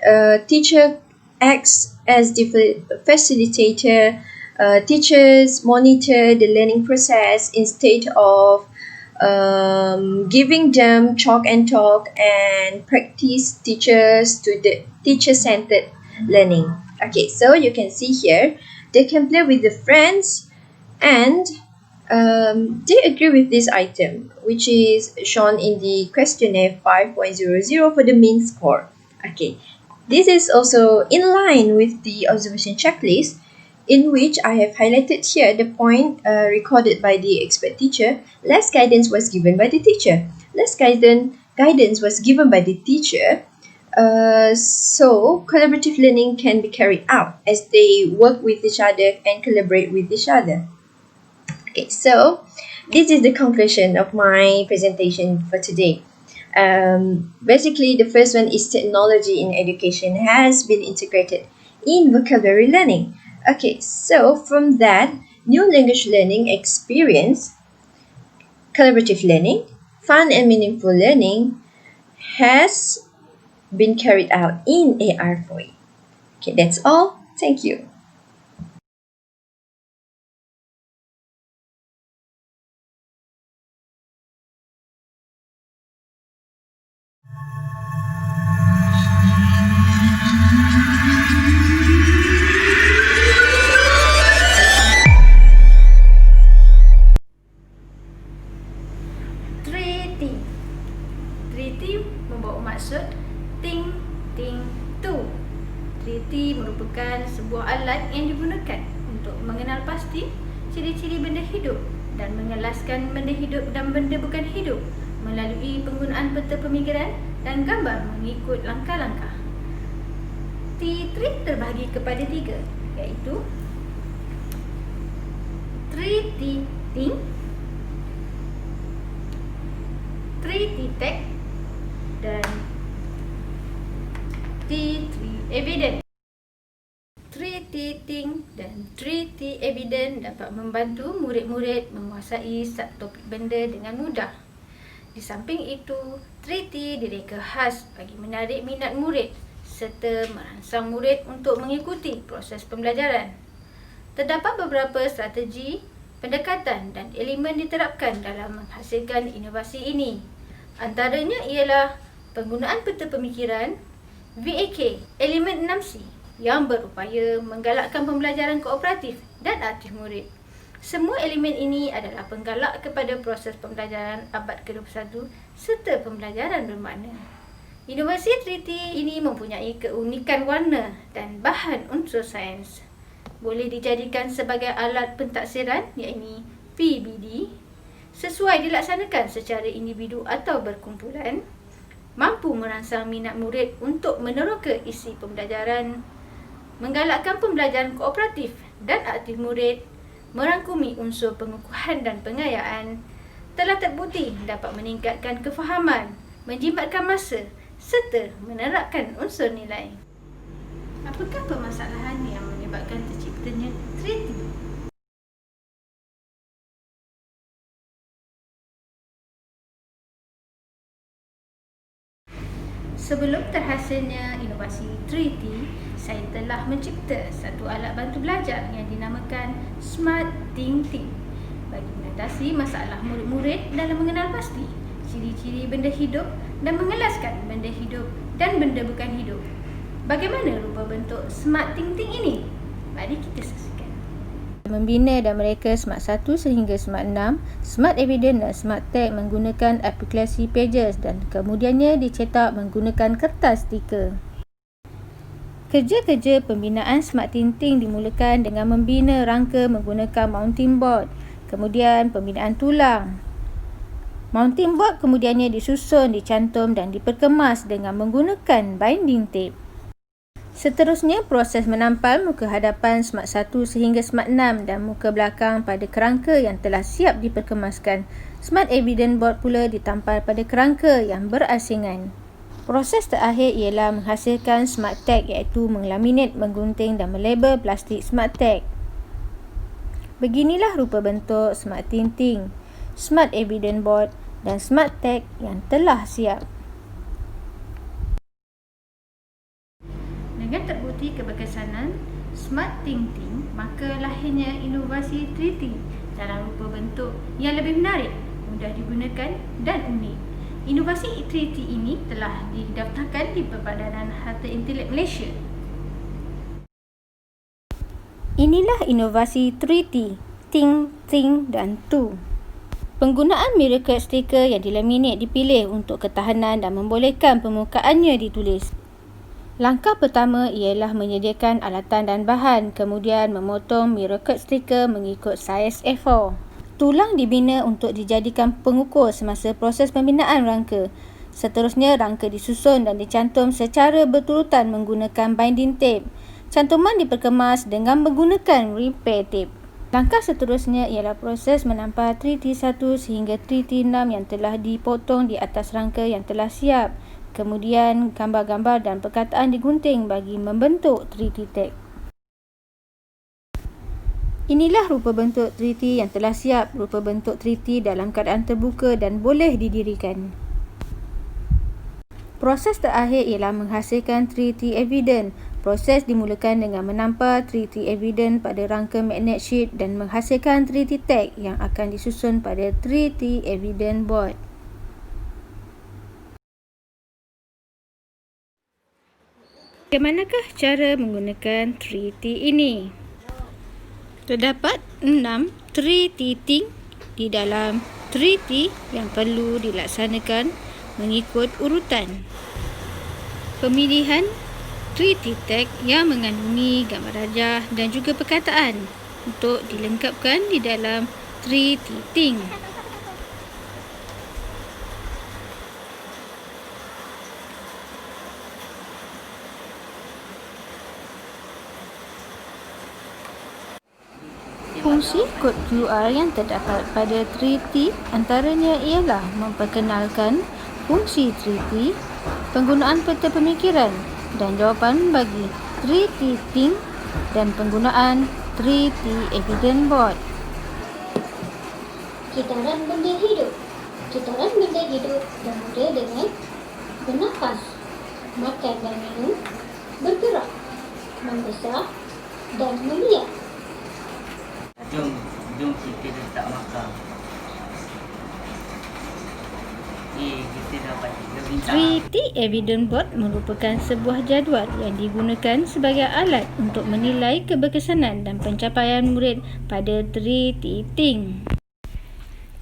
teacher acts as the facilitator. Teachers monitor the learning process instead of giving them chalk and talk, and practice teachers to the teacher-centered learning. Okay, so you can see here, they can play with the friends, and they agree with this item, which is shown in the questionnaire 5.00 for the mean score. Okay, this is also in line with the observation checklist, in which I have highlighted here the point recorded by the expert teacher. Less guidance was given by the teacher. Less guidance was given by the teacher, so collaborative learning can be carried out as they work with each other and collaborate with each other. Okay, so this is the conclusion of my presentation for today. Basically, the first one is technology in education has been integrated in vocabulary learning. Okay, so from that, new language learning experience, collaborative learning, fun and meaningful learning has been carried out in AR4E. Okay, that's all. Thank you. Treaty. Treaty membawa maksud ting, ting, tu. Treaty merupakan sebuah alat yang digunakan untuk mengenal pasti ciri-ciri benda hidup dan mengelaskan benda hidup dan benda bukan hidup melalui penggunaan peta pemikiran dan gambar mengikut langkah-langkah. T3 terbahagi kepada 3, iaitu treaty ting, treaty tag dan T3 evident. Treaty ting dan treaty evident dapat membantu murid-murid menguasai satu topik benda dengan mudah. Di samping itu, treaty direka khas bagi menarik minat murid serta merangsang murid untuk mengikuti proses pembelajaran. Terdapat beberapa strategi, pendekatan dan elemen diterapkan dalam menghasilkan inovasi ini. Antaranya ialah penggunaan peta pemikiran, VAK, elemen 6C yang berupaya menggalakkan pembelajaran kooperatif dan aktif murid. Semua elemen ini adalah penggalak kepada proses pembelajaran abad ke-21 serta pembelajaran bermakna. Inovasi treaty ini mempunyai keunikan warna dan bahan unsur sains. Boleh dijadikan sebagai alat pentaksiran, iaitu PBD, sesuai dilaksanakan secara individu atau berkumpulan, mampu merangsang minat murid untuk meneroka isi pembelajaran, menggalakkan pembelajaran kooperatif dan aktif murid, merangkumi unsur pengukuhan dan pengayaan, telah terbukti dapat meningkatkan kefahaman, menjimatkan masa serta menerapkan unsur nilai. Apakah permasalahan yang menyebabkan terciptanya treaty? Sebelum terhasilnya inovasi treaty, saya telah mencipta satu alat bantu belajar yang dinamakan Smart Thinking bagi mengatasi masalah murid-murid dalam mengenal pasti ciri-ciri benda hidup dan mengelaskan benda hidup dan benda bukan hidup. Bagaimana rupa bentuk Smart Thinking ini? Mari kita saksikan. Membina dan mereka Smart 1 sehingga Smart 6, Smart Evidence dan Smart Tag menggunakan aplikasi Pages dan kemudiannya dicetak menggunakan kertas stiker. Kerja-kerja pembinaan Smart Thinking dimulakan dengan membina rangka menggunakan mounting board, kemudian pembinaan tulang, Mounting board kemudiannya disusun, dicantum dan diperkemas dengan menggunakan binding tape. Seterusnya, proses menampal muka hadapan Smart 1 sehingga Smart 6 dan muka belakang pada kerangka yang telah siap diperkemaskan. Smart Evidence Board pula ditampal pada kerangka yang berasingan. Proses terakhir ialah menghasilkan Smart Tag, iaitu menglaminate, menggunting dan melabel plastik Smart Tag. Beginilah rupa bentuk Smart Tinting, Smart Evidence Board dan Smart Tag yang telah siap. Dengan terbukti keberkesanan Smart Tinting, maka lahirnya inovasi 3T dalam rupa bentuk yang lebih menarik, mudah digunakan dan unik. Inovasi 3T ini telah didaftarkan di Perbadanan Harta Intelek Malaysia. Inilah inovasi 3T, Think, Think dan To. Penggunaan mirror cut stiker yang dilaminate dipilih untuk ketahanan dan membolehkan permukaannya ditulis. Langkah pertama ialah menyediakan alatan dan bahan, kemudian memotong mirror cut stiker mengikut saiz A4. Tulang dibina untuk dijadikan pengukur semasa proses pembinaan rangka. Seterusnya, rangka disusun dan dicantum secara berturutan menggunakan binding tape. Cantuman diperkemas dengan menggunakan repair tape. Langkah seterusnya ialah proses menampal 3T1 sehingga 3T6 yang telah dipotong di atas rangka yang telah siap. Kemudian, gambar-gambar dan perkataan digunting bagi membentuk 3T tag. Inilah rupa bentuk 3T yang telah siap. Rupa bentuk 3T dalam keadaan terbuka dan boleh didirikan. Proses terakhir ialah menghasilkan 3T evidence. Proses dimulakan dengan menampal 3T evidence pada rangka magnet sheet dan menghasilkan 3T tag yang akan disusun pada 3T evidence board. Bagaimanakah cara menggunakan 3T ini? Terdapat 6 3T ting di dalam 3T yang perlu dilaksanakan mengikut urutan. Pemilihan 3T tag yang mengandungi gambar rajah dan juga perkataan untuk dilengkapkan di dalam 3T ting. Fungsi kod QR yang terdapat pada 3T antaranya ialah memperkenalkan fungsi 3T, penggunaan peta pemikiran dan jawapan bagi 3T Think dan penggunaan 3T Evidence Board. Kitaran benda hidup. Kitaran benda hidup bermula dengan bernafas, makan dan minum, bergerak, membesar dan melihat. Jom kita letak makan. Kita dapat 3 bintang. 3T Evidence Board merupakan sebuah jadual yang digunakan sebagai alat untuk menilai keberkesanan dan pencapaian murid pada 3T Think.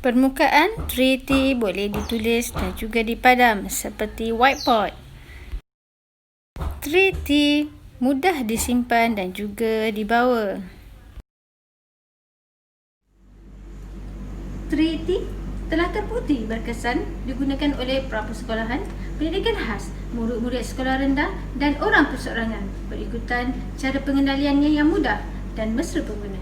Permukaan 3T boleh ditulis dan juga dipadam seperti whiteboard. 3T mudah disimpan dan juga dibawa. 3T telah terbukti berkesan digunakan oleh prapersekolahan, pendidikan khas, murid-murid sekolah rendah dan orang perseorangan berikutan cara pengendaliannya yang mudah dan mesra pengguna.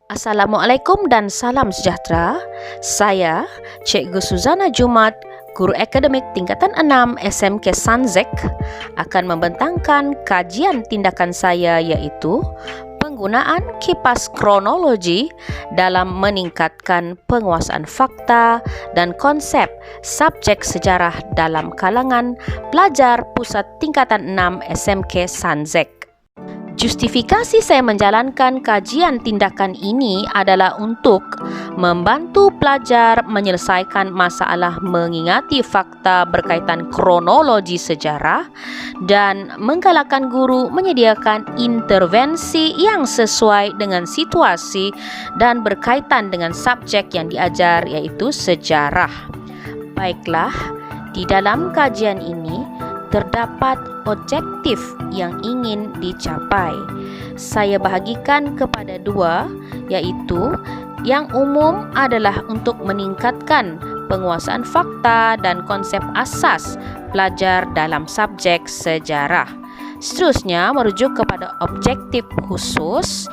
Assalamualaikum dan salam sejahtera. Saya Cikgu Suzana Jumat, Guru Akademik Tingkatan 6 SMK Sanzek akan membentangkan kajian tindakan saya iaitu penggunaan kipas kronologi dalam meningkatkan penguasaan fakta dan konsep subjek sejarah dalam kalangan pelajar Pusat Tingkatan 6 SMK Sanzek. Justifikasi saya menjalankan kajian tindakan ini adalah untuk membantu pelajar menyelesaikan masalah mengingati fakta berkaitan kronologi sejarah dan menggalakkan guru menyediakan intervensi yang sesuai dengan situasi dan berkaitan dengan subjek yang diajar, iaitu sejarah. Baiklah, di dalam kajian ini terdapat objektif yang ingin dicapai. Saya bahagikan kepada dua, iaitu yang umum adalah untuk meningkatkan penguasaan fakta dan konsep asas pelajar dalam subjek sejarah. Seterusnya, merujuk kepada objektif khusus,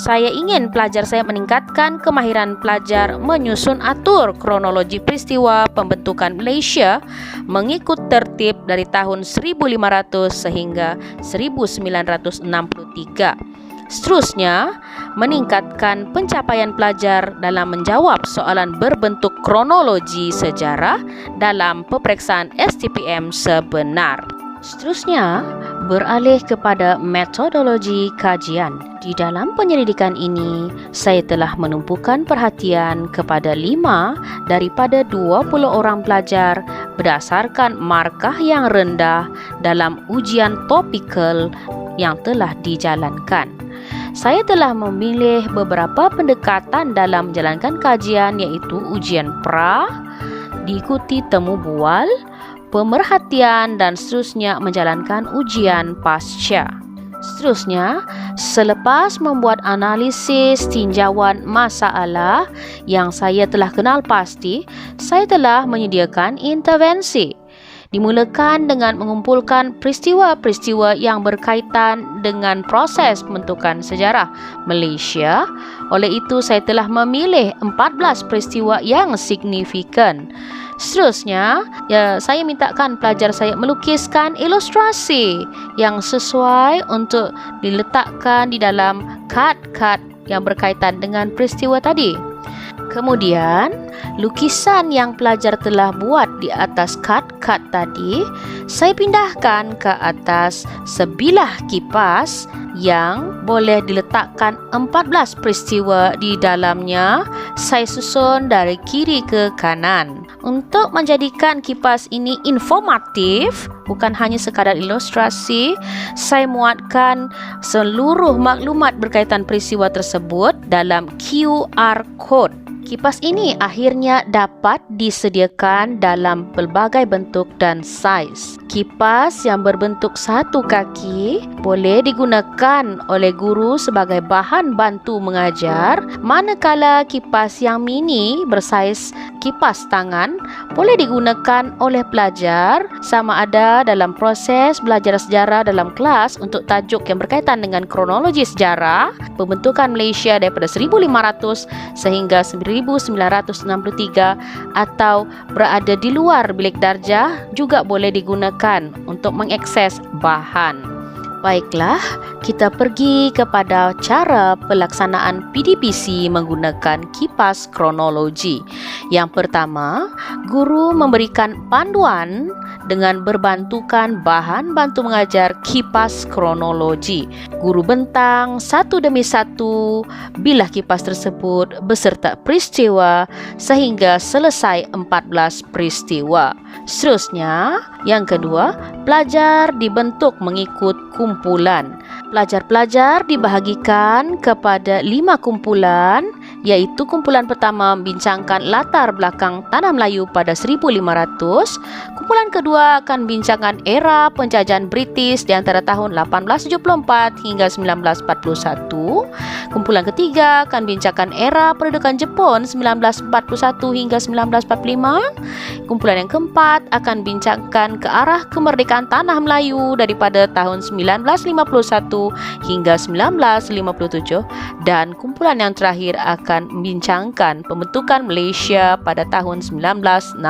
saya ingin pelajar saya meningkatkan kemahiran pelajar menyusun atur kronologi peristiwa pembentukan Malaysia mengikut tertib dari tahun 1500 sehingga 1963. Seterusnya, meningkatkan pencapaian pelajar dalam menjawab soalan berbentuk kronologi sejarah dalam peperiksaan STPM sebenar. Seterusnya, beralih kepada metodologi kajian. Di dalam penyelidikan ini, saya telah menumpukan perhatian kepada 5 daripada 20 orang pelajar berdasarkan markah yang rendah dalam ujian topikal yang telah dijalankan. Saya telah memilih beberapa pendekatan dalam menjalankan kajian, iaitu ujian pra, diikuti temu bual, pemerhatian dan seterusnya menjalankan ujian pasca. Seterusnya, selepas membuat analisis tinjauan masalah yang saya telah kenal pasti, saya telah menyediakan intervensi. Dimulakan dengan mengumpulkan peristiwa-peristiwa yang berkaitan dengan proses pembentukan sejarah Malaysia. Oleh itu, saya telah memilih 14 peristiwa yang signifikan. Seterusnya, saya mintakan pelajar saya melukiskan ilustrasi yang sesuai untuk diletakkan di dalam kad-kad yang berkaitan dengan peristiwa tadi. Kemudian, lukisan yang pelajar telah buat di atas kad-kad tadi, saya pindahkan ke atas sebilah kipas yang boleh diletakkan 14 peristiwa di dalamnya. Saya susun dari kiri ke kanan. Untuk menjadikan kipas ini informatif, bukan hanya sekadar ilustrasi, saya muatkan seluruh maklumat berkaitan peristiwa tersebut dalam QR code. Kipas ini akhirnya dapat disediakan dalam pelbagai bentuk dan saiz. Kipas yang berbentuk satu kaki boleh digunakan oleh guru sebagai bahan bantu mengajar, manakala kipas yang mini bersaiz kipas tangan boleh digunakan oleh pelajar sama ada dalam proses belajar sejarah dalam kelas untuk tajuk yang berkaitan dengan kronologi sejarah pembentukan Malaysia daripada 1500 sehingga 1963 atau berada di luar bilik darjah juga boleh digunakan untuk mengakses bahan. Baiklah, kita pergi kepada cara pelaksanaan PDPC menggunakan kipas kronologi. Yang pertama, guru memberikan panduan dengan berbantukan bahan bantu mengajar kipas kronologi. Guru bentang satu demi satu bilah kipas tersebut beserta peristiwa sehingga selesai 14 peristiwa. Seterusnya, yang kedua, pelajar dibentuk mengikut kumpulan. Pelajar-pelajar dibahagikan kepada 5 kumpulan, iaitu kumpulan pertama membincangkan latar belakang tanah Melayu pada 1500, kumpulan kedua akan membincangkan era penjajahan British di antara tahun 1874 hingga 1941, kumpulan ketiga akan membincangkan era pendudukan Jepun 1941 hingga 1945, kumpulan yang keempat akan membincangkan ke arah kemerdekaan tanah Melayu daripada tahun 1951 hingga 1957, dan kumpulan yang terakhir akan membincangkan pembentukan Malaysia pada tahun 1963.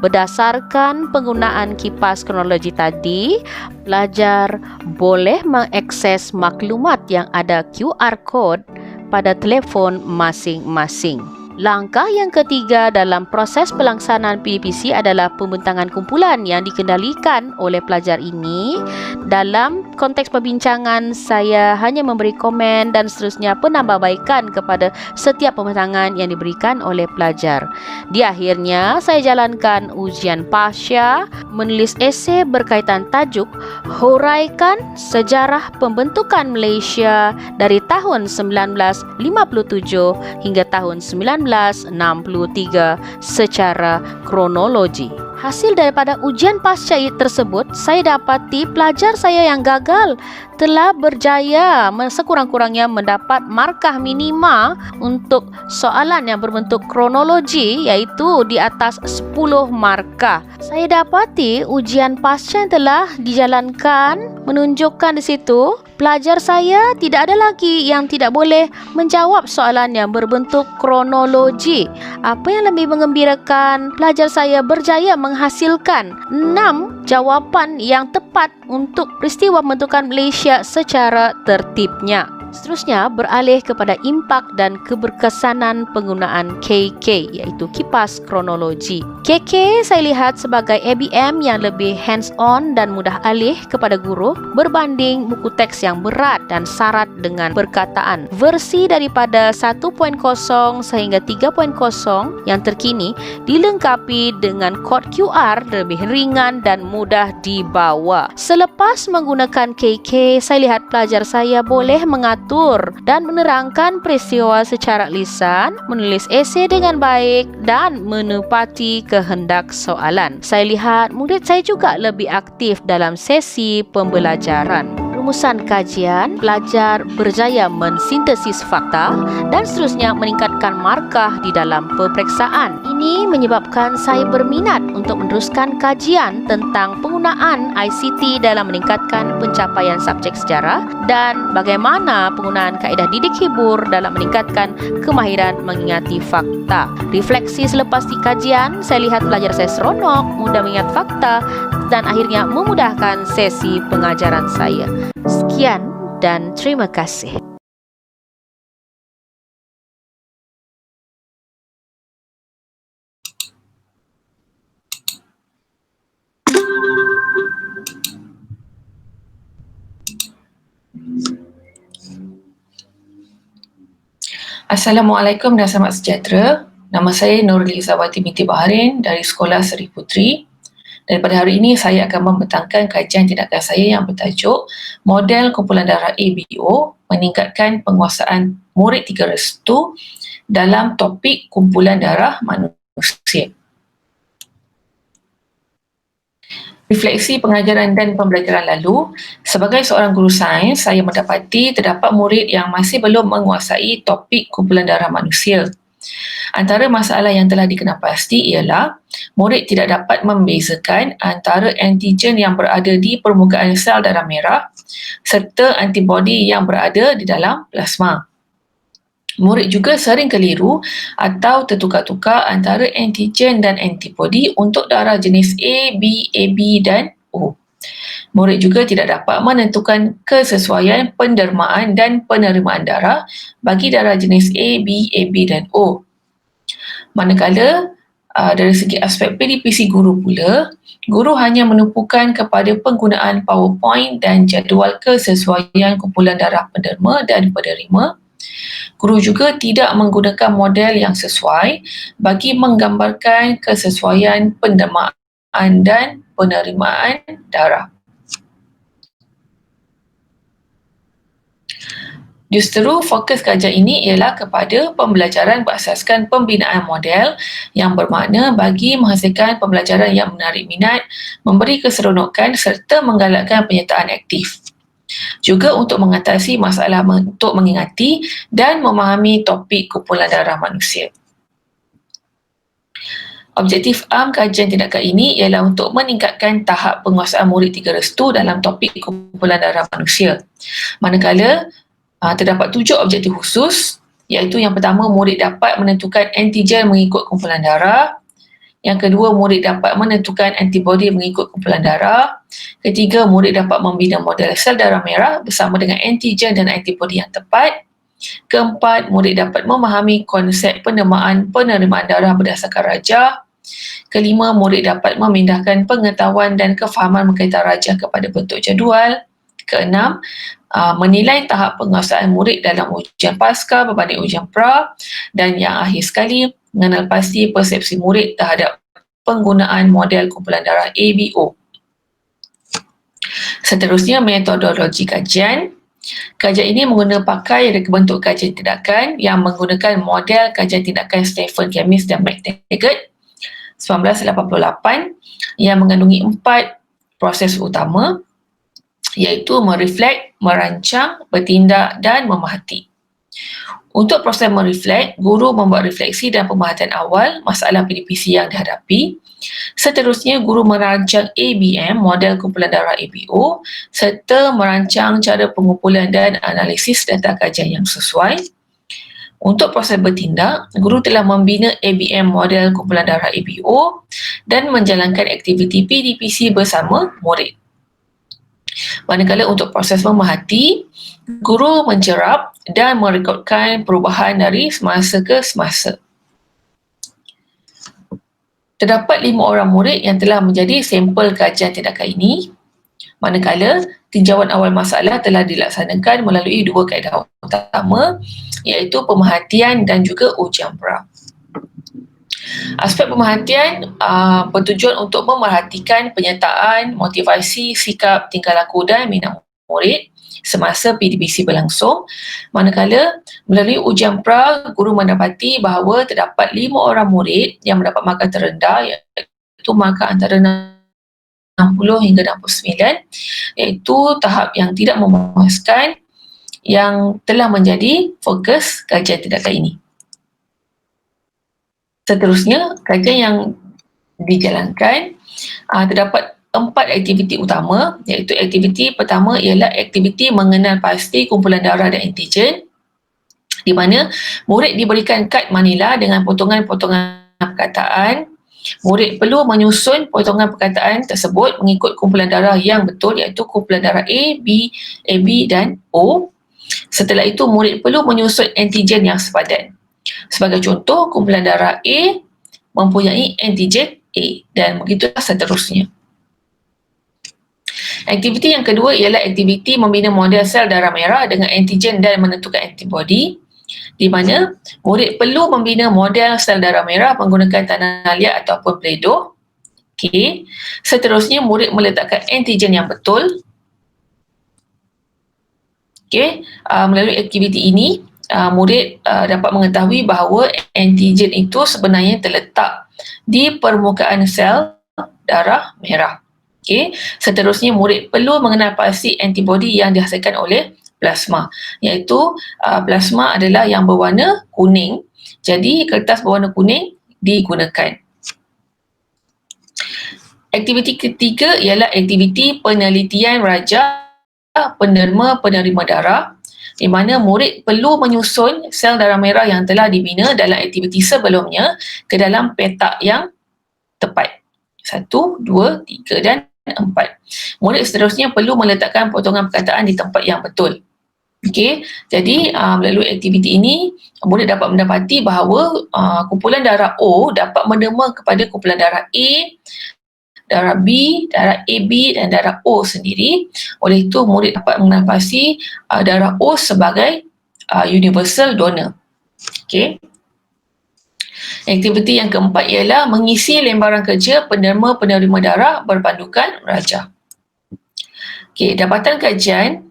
Berdasarkan penggunaan kipas kronologi tadi, pelajar boleh mengakses maklumat yang ada QR code pada telefon masing-masing. Langkah yang ketiga dalam proses pelaksanaan PDPC adalah pembentangan kumpulan yang dikendalikan oleh pelajar ini. Dalam konteks perbincangan, saya hanya memberi komen dan seterusnya penambahbaikan kepada setiap pembentangan yang diberikan oleh pelajar. Di akhirnya, saya jalankan ujian pasca, menulis esei berkaitan tajuk Huraikan Sejarah Pembentukan Malaysia dari tahun 1957 hingga tahun 1963 secara kronologi. Hasil daripada ujian pasca tersebut, saya dapati pelajar saya yang gagal telah berjaya sekurang-kurangnya mendapat markah minima untuk soalan yang berbentuk kronologi, iaitu di atas 10 markah. Saya dapati ujian pasca yang telah dijalankan menunjukkan di situ pelajar saya tidak ada lagi yang tidak boleh menjawab soalan yang berbentuk kronologi. Apa yang lebih mengembirakan, pelajar saya berjaya menghasilkan 6 jawapan yang tepat untuk peristiwa pembentukan Malaysia secara tertibnya. Seterusnya beralih kepada impak dan keberkesanan penggunaan KK, iaitu kipas kronologi. KK saya lihat sebagai ABM yang lebih hands-on dan mudah alih kepada guru berbanding buku teks yang berat dan syarat dengan perkataan. Versi daripada 1.0 sehingga 3.0 yang terkini dilengkapi dengan kod QR lebih ringan dan mudah dibawa. Selepas menggunakan KK, saya lihat pelajar saya boleh mengatur dan menerangkan peristiwa secara lisan, menulis esei dengan baik dan menepati kehendak soalan. Saya lihat murid saya juga lebih aktif dalam sesi pembelajaran. Rumusan kajian, pelajar berjaya mensintesis fakta dan seterusnya meningkatkan markah di dalam peperiksaan. Ini menyebabkan saya berminat untuk meneruskan kajian tentang penggunaan ICT dalam meningkatkan pencapaian subjek sejarah dan bagaimana penggunaan kaedah didik hibur dalam meningkatkan kemahiran mengingati fakta. Refleksi selepas di kajian, saya lihat pelajar saya seronok, mudah mengingat fakta dan akhirnya memudahkan sesi pengajaran saya. Sekian dan terima kasih. Assalamualaikum dan selamat sejahtera. Nama saya Nurul Izawati binti Baharin dari Sekolah Seri Puteri. Dan pada hari ini saya akan membentangkan kajian tindakan saya yang bertajuk Model Kumpulan Darah ABO meningkatkan penguasaan murid 3 restu dalam topik kumpulan darah manusia. Refleksi pengajaran dan pembelajaran lalu, sebagai seorang guru sains, saya mendapati terdapat murid yang masih belum menguasai topik kumpulan darah manusia. Antara masalah yang telah dikenal pasti ialah murid tidak dapat membezakan antara antigen yang berada di permukaan sel darah merah serta antibodi yang berada di dalam plasma. Murid juga sering keliru atau tertukar-tukar antara antigen dan antibodi untuk darah jenis A, B, AB dan O. Murid juga tidak dapat menentukan kesesuaian pendermaan dan penerimaan darah bagi darah jenis A, B, AB dan O. Manakala dari segi aspek PDPC guru pula, guru hanya menumpukan kepada penggunaan PowerPoint dan jadual kesesuaian kumpulan darah penderma dan penerima. Guru juga tidak menggunakan model yang sesuai bagi menggambarkan kesesuaian pendermaan dan penerimaan darah. Justru fokus kajian ini ialah kepada pembelajaran berasaskan pembinaan model yang bermakna bagi menghasilkan pembelajaran yang menarik minat, memberi keseronokan serta menggalakkan penyertaan aktif. Juga untuk mengatasi masalah untuk mengingati dan memahami topik kumpulan darah manusia. Objektif kajian tindakan ini ialah untuk meningkatkan tahap penguasaan murid 3 restu dalam topik kumpulan darah manusia. Manakala terdapat 7 objektif khusus, iaitu yang pertama, murid dapat menentukan antigen mengikut kumpulan darah. Yang kedua, murid dapat menentukan antibodi mengikut kumpulan darah. Ketiga, murid dapat membina model sel darah merah bersama dengan antigen dan antibodi yang tepat. Keempat, murid dapat memahami konsep penerimaan darah berdasarkan rajah. Kelima, murid dapat memindahkan pengetahuan dan kefahaman berkaitan rajah kepada bentuk jadual. Keenam, menilai tahap penguasaan murid dalam ujian pasca berbanding ujian pra. Dan yang akhir sekali, mengenal pasti persepsi murid terhadap penggunaan model kumpulan darah ABO. Seterusnya, metodologi kajian. Kajian ini pakai bentuk kajian tindakan yang menggunakan model kajian tindakan Stephen Kemmis dan McTaggart 1988 yang mengandungi 4 proses utama, iaitu mereflek, merancang, bertindak dan memerhati. Untuk proses mereflek, guru membuat refleksi dan pemerhatian awal masalah PDPC yang dihadapi. Seterusnya, guru merancang ABM, model kumpulan darah ABO, serta merancang cara pengumpulan dan analisis data kajian yang sesuai. Untuk proses bertindak, guru telah membina ABM model kumpulan darah ABO dan menjalankan aktiviti PDPC bersama murid. Manakala untuk proses memerhati, guru mencerap dan merekodkan perubahan dari semasa ke semasa. Terdapat 5 orang murid yang telah menjadi sampel kajian tindakan ini, manakala tinjauan awal masalah telah dilaksanakan melalui 2 kaedah utama, iaitu pemerhatian dan juga ujian pra. Aspek pemerhatian bertujuan untuk memerhatikan penyertaan, motivasi, sikap, tingkah laku dan minat murid semasa PDPC berlangsung, manakala melalui ujian pra, guru mendapati bahawa terdapat 5 orang murid yang mendapat markah terendah, iaitu markah antara 60 hingga 69, iaitu tahap yang tidak memuaskan yang telah menjadi fokus kajian tindakan ini. Seterusnya, kajian yang dijalankan terdapat 4 aktiviti utama, iaitu aktiviti pertama ialah aktiviti mengenal pasti kumpulan darah dan antigen, di mana murid diberikan kad manila dengan potongan-potongan perkataan. Murid perlu menyusun potongan perkataan tersebut mengikut kumpulan darah yang betul, iaitu kumpulan darah A, B, AB dan O. Setelah itu, murid perlu menyusun antigen yang sepadan. Sebagai contoh, kumpulan darah A mempunyai antigen A dan begitulah seterusnya. Aktiviti yang kedua ialah aktiviti membina model sel darah merah dengan antigen dan menentukan antibody, di mana murid perlu membina model sel darah merah menggunakan tanah liat ataupun Play-Doh. Okey. Seterusnya, murid meletakkan antigen yang betul. Okey. Melalui aktiviti ini, murid dapat mengetahui bahawa antigen itu sebenarnya terletak di permukaan sel darah merah. Okay. Seterusnya, murid perlu mengenal pasti antibody yang dihasilkan oleh plasma, iaitu plasma adalah yang berwarna kuning, jadi kertas berwarna kuning digunakan. Aktiviti ketiga ialah aktiviti penelitian rajah penerima darah, di mana murid perlu menyusun sel darah merah yang telah dibina dalam aktiviti sebelumnya ke dalam petak yang tepat. 1, 2, 3 dan 4. Murid seterusnya perlu meletakkan potongan perkataan di tempat yang betul. Okey, jadi melalui aktiviti ini, murid dapat mendapati bahawa kumpulan darah O dapat menema kepada kumpulan darah A, darah B, darah AB dan darah O sendiri. Oleh itu, murid dapat mengenal pasti darah O sebagai universal donor. Okey. Aktiviti yang keempat ialah mengisi lembaran kerja penerima darah berpandukan rajah. Okey, dapatan kajian.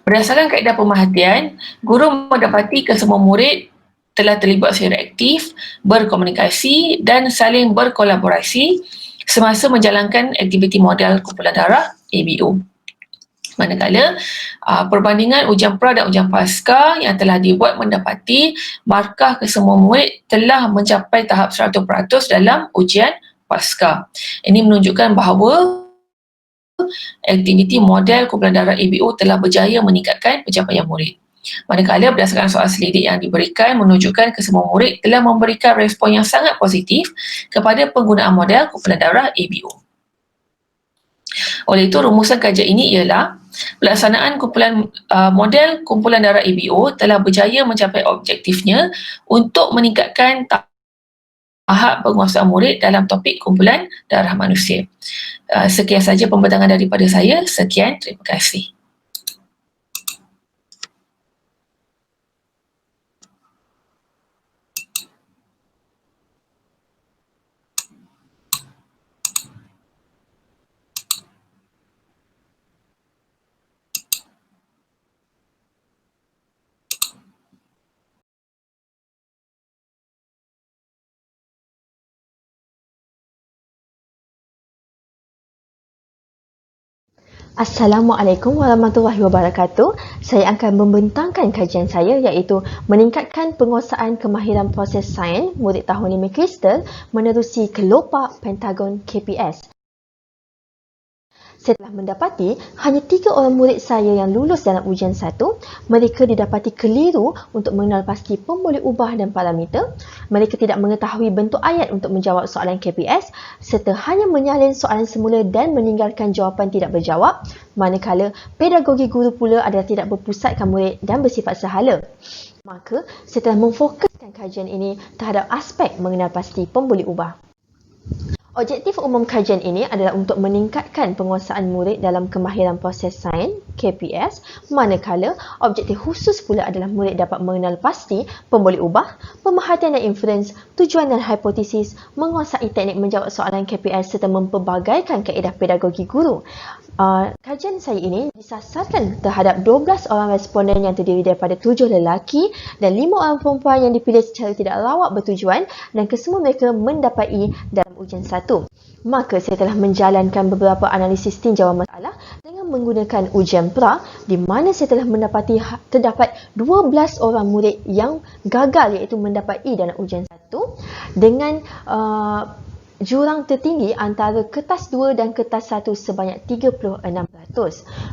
Berdasarkan kaedah pemerhatian, guru mendapati kesemua murid telah terlibat secara aktif, berkomunikasi dan saling berkolaborasi semasa menjalankan aktiviti model kumpulan darah ABO. Manakala perbandingan ujian pra dan ujian pasca yang telah dibuat mendapati markah kesemua murid telah mencapai tahap 100% dalam ujian pasca. Ini menunjukkan bahawa aktiviti model kumpulan darah ABO telah berjaya meningkatkan pencapaian murid. Manakala berdasarkan soal selidik yang diberikan menunjukkan kesemua murid telah memberikan respon yang sangat positif kepada penggunaan model kumpulan darah ABO. Oleh itu, rumusan kajian ini ialah Pelaksanaan kumpulan model kumpulan darah ABO telah berjaya mencapai objektifnya untuk meningkatkan tahap penguasaan murid dalam topik kumpulan darah manusia. Sekian saja pembentangan daripada saya. Sekian, terima kasih. Assalamualaikum warahmatullahi wabarakatuh. Saya akan membentangkan kajian saya iaitu meningkatkan penguasaan kemahiran proses sains murid tahun 5 Kristal menerusi kelopak pentagon KPS. Saya telah mendapati hanya 3 orang murid saya yang lulus dalam ujian 1. Mereka didapati keliru untuk mengenal pasti pemboleh ubah dan parameter. Mereka tidak mengetahui bentuk ayat untuk menjawab soalan KPS serta hanya menyalin soalan semula dan meninggalkan jawapan tidak berjawab. Manakala pedagogi guru pula adalah tidak berpusatkan murid dan bersifat sehala. Maka saya telah memfokuskan kajian ini terhadap aspek mengenal pasti pemboleh ubah. Objektif umum kajian ini adalah untuk meningkatkan penguasaan murid dalam kemahiran proses sains KPS, manakala objektif khusus pula adalah murid dapat mengenal pasti pemboleh ubah, pemerhatian dan inferens, tujuan dan hipotesis, menguasai teknik menjawab soalan KPS serta mempelbagaikan kaedah pedagogi guru. Kajian saya ini disasarkan terhadap 12 orang responden yang terdiri daripada 7 lelaki dan 5 orang perempuan yang dipilih secara tidak lawak bertujuan dan kesemua mereka mendapat dalam ujian 1. Maka saya telah menjalankan beberapa analisis tinjauan masalah dengan menggunakan ujian pra di mana saya telah mendapati terdapat 12 orang murid yang gagal iaitu mendapat dalam ujian 1 dengan jurang tertinggi antara kertas 2 dan kertas 1 sebanyak 36%.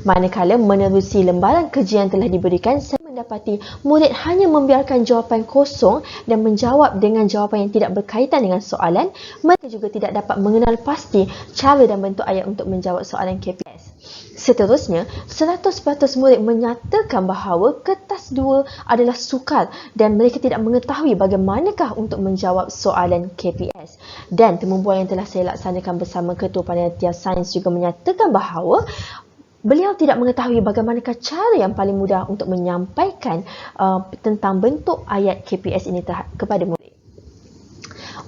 Manakala menerusi lembaran kerja yang telah diberikan, saya mendapati murid hanya membiarkan jawapan kosong dan menjawab dengan jawapan yang tidak berkaitan dengan soalan. Mereka juga tidak dapat mengenal pasti cara dan bentuk ayat untuk menjawab soalan KPS. Seterusnya, 100% murid menyatakan bahawa kertas 2 adalah sukar dan mereka tidak mengetahui bagaimanakah untuk menjawab soalan KPS. Dan temumbuhan yang telah saya laksanakan bersama Ketua Panitia Sains juga menyatakan bahawa beliau tidak mengetahui bagaimanakah cara yang paling mudah untuk menyampaikan tentang bentuk ayat KPS ini kepada murid.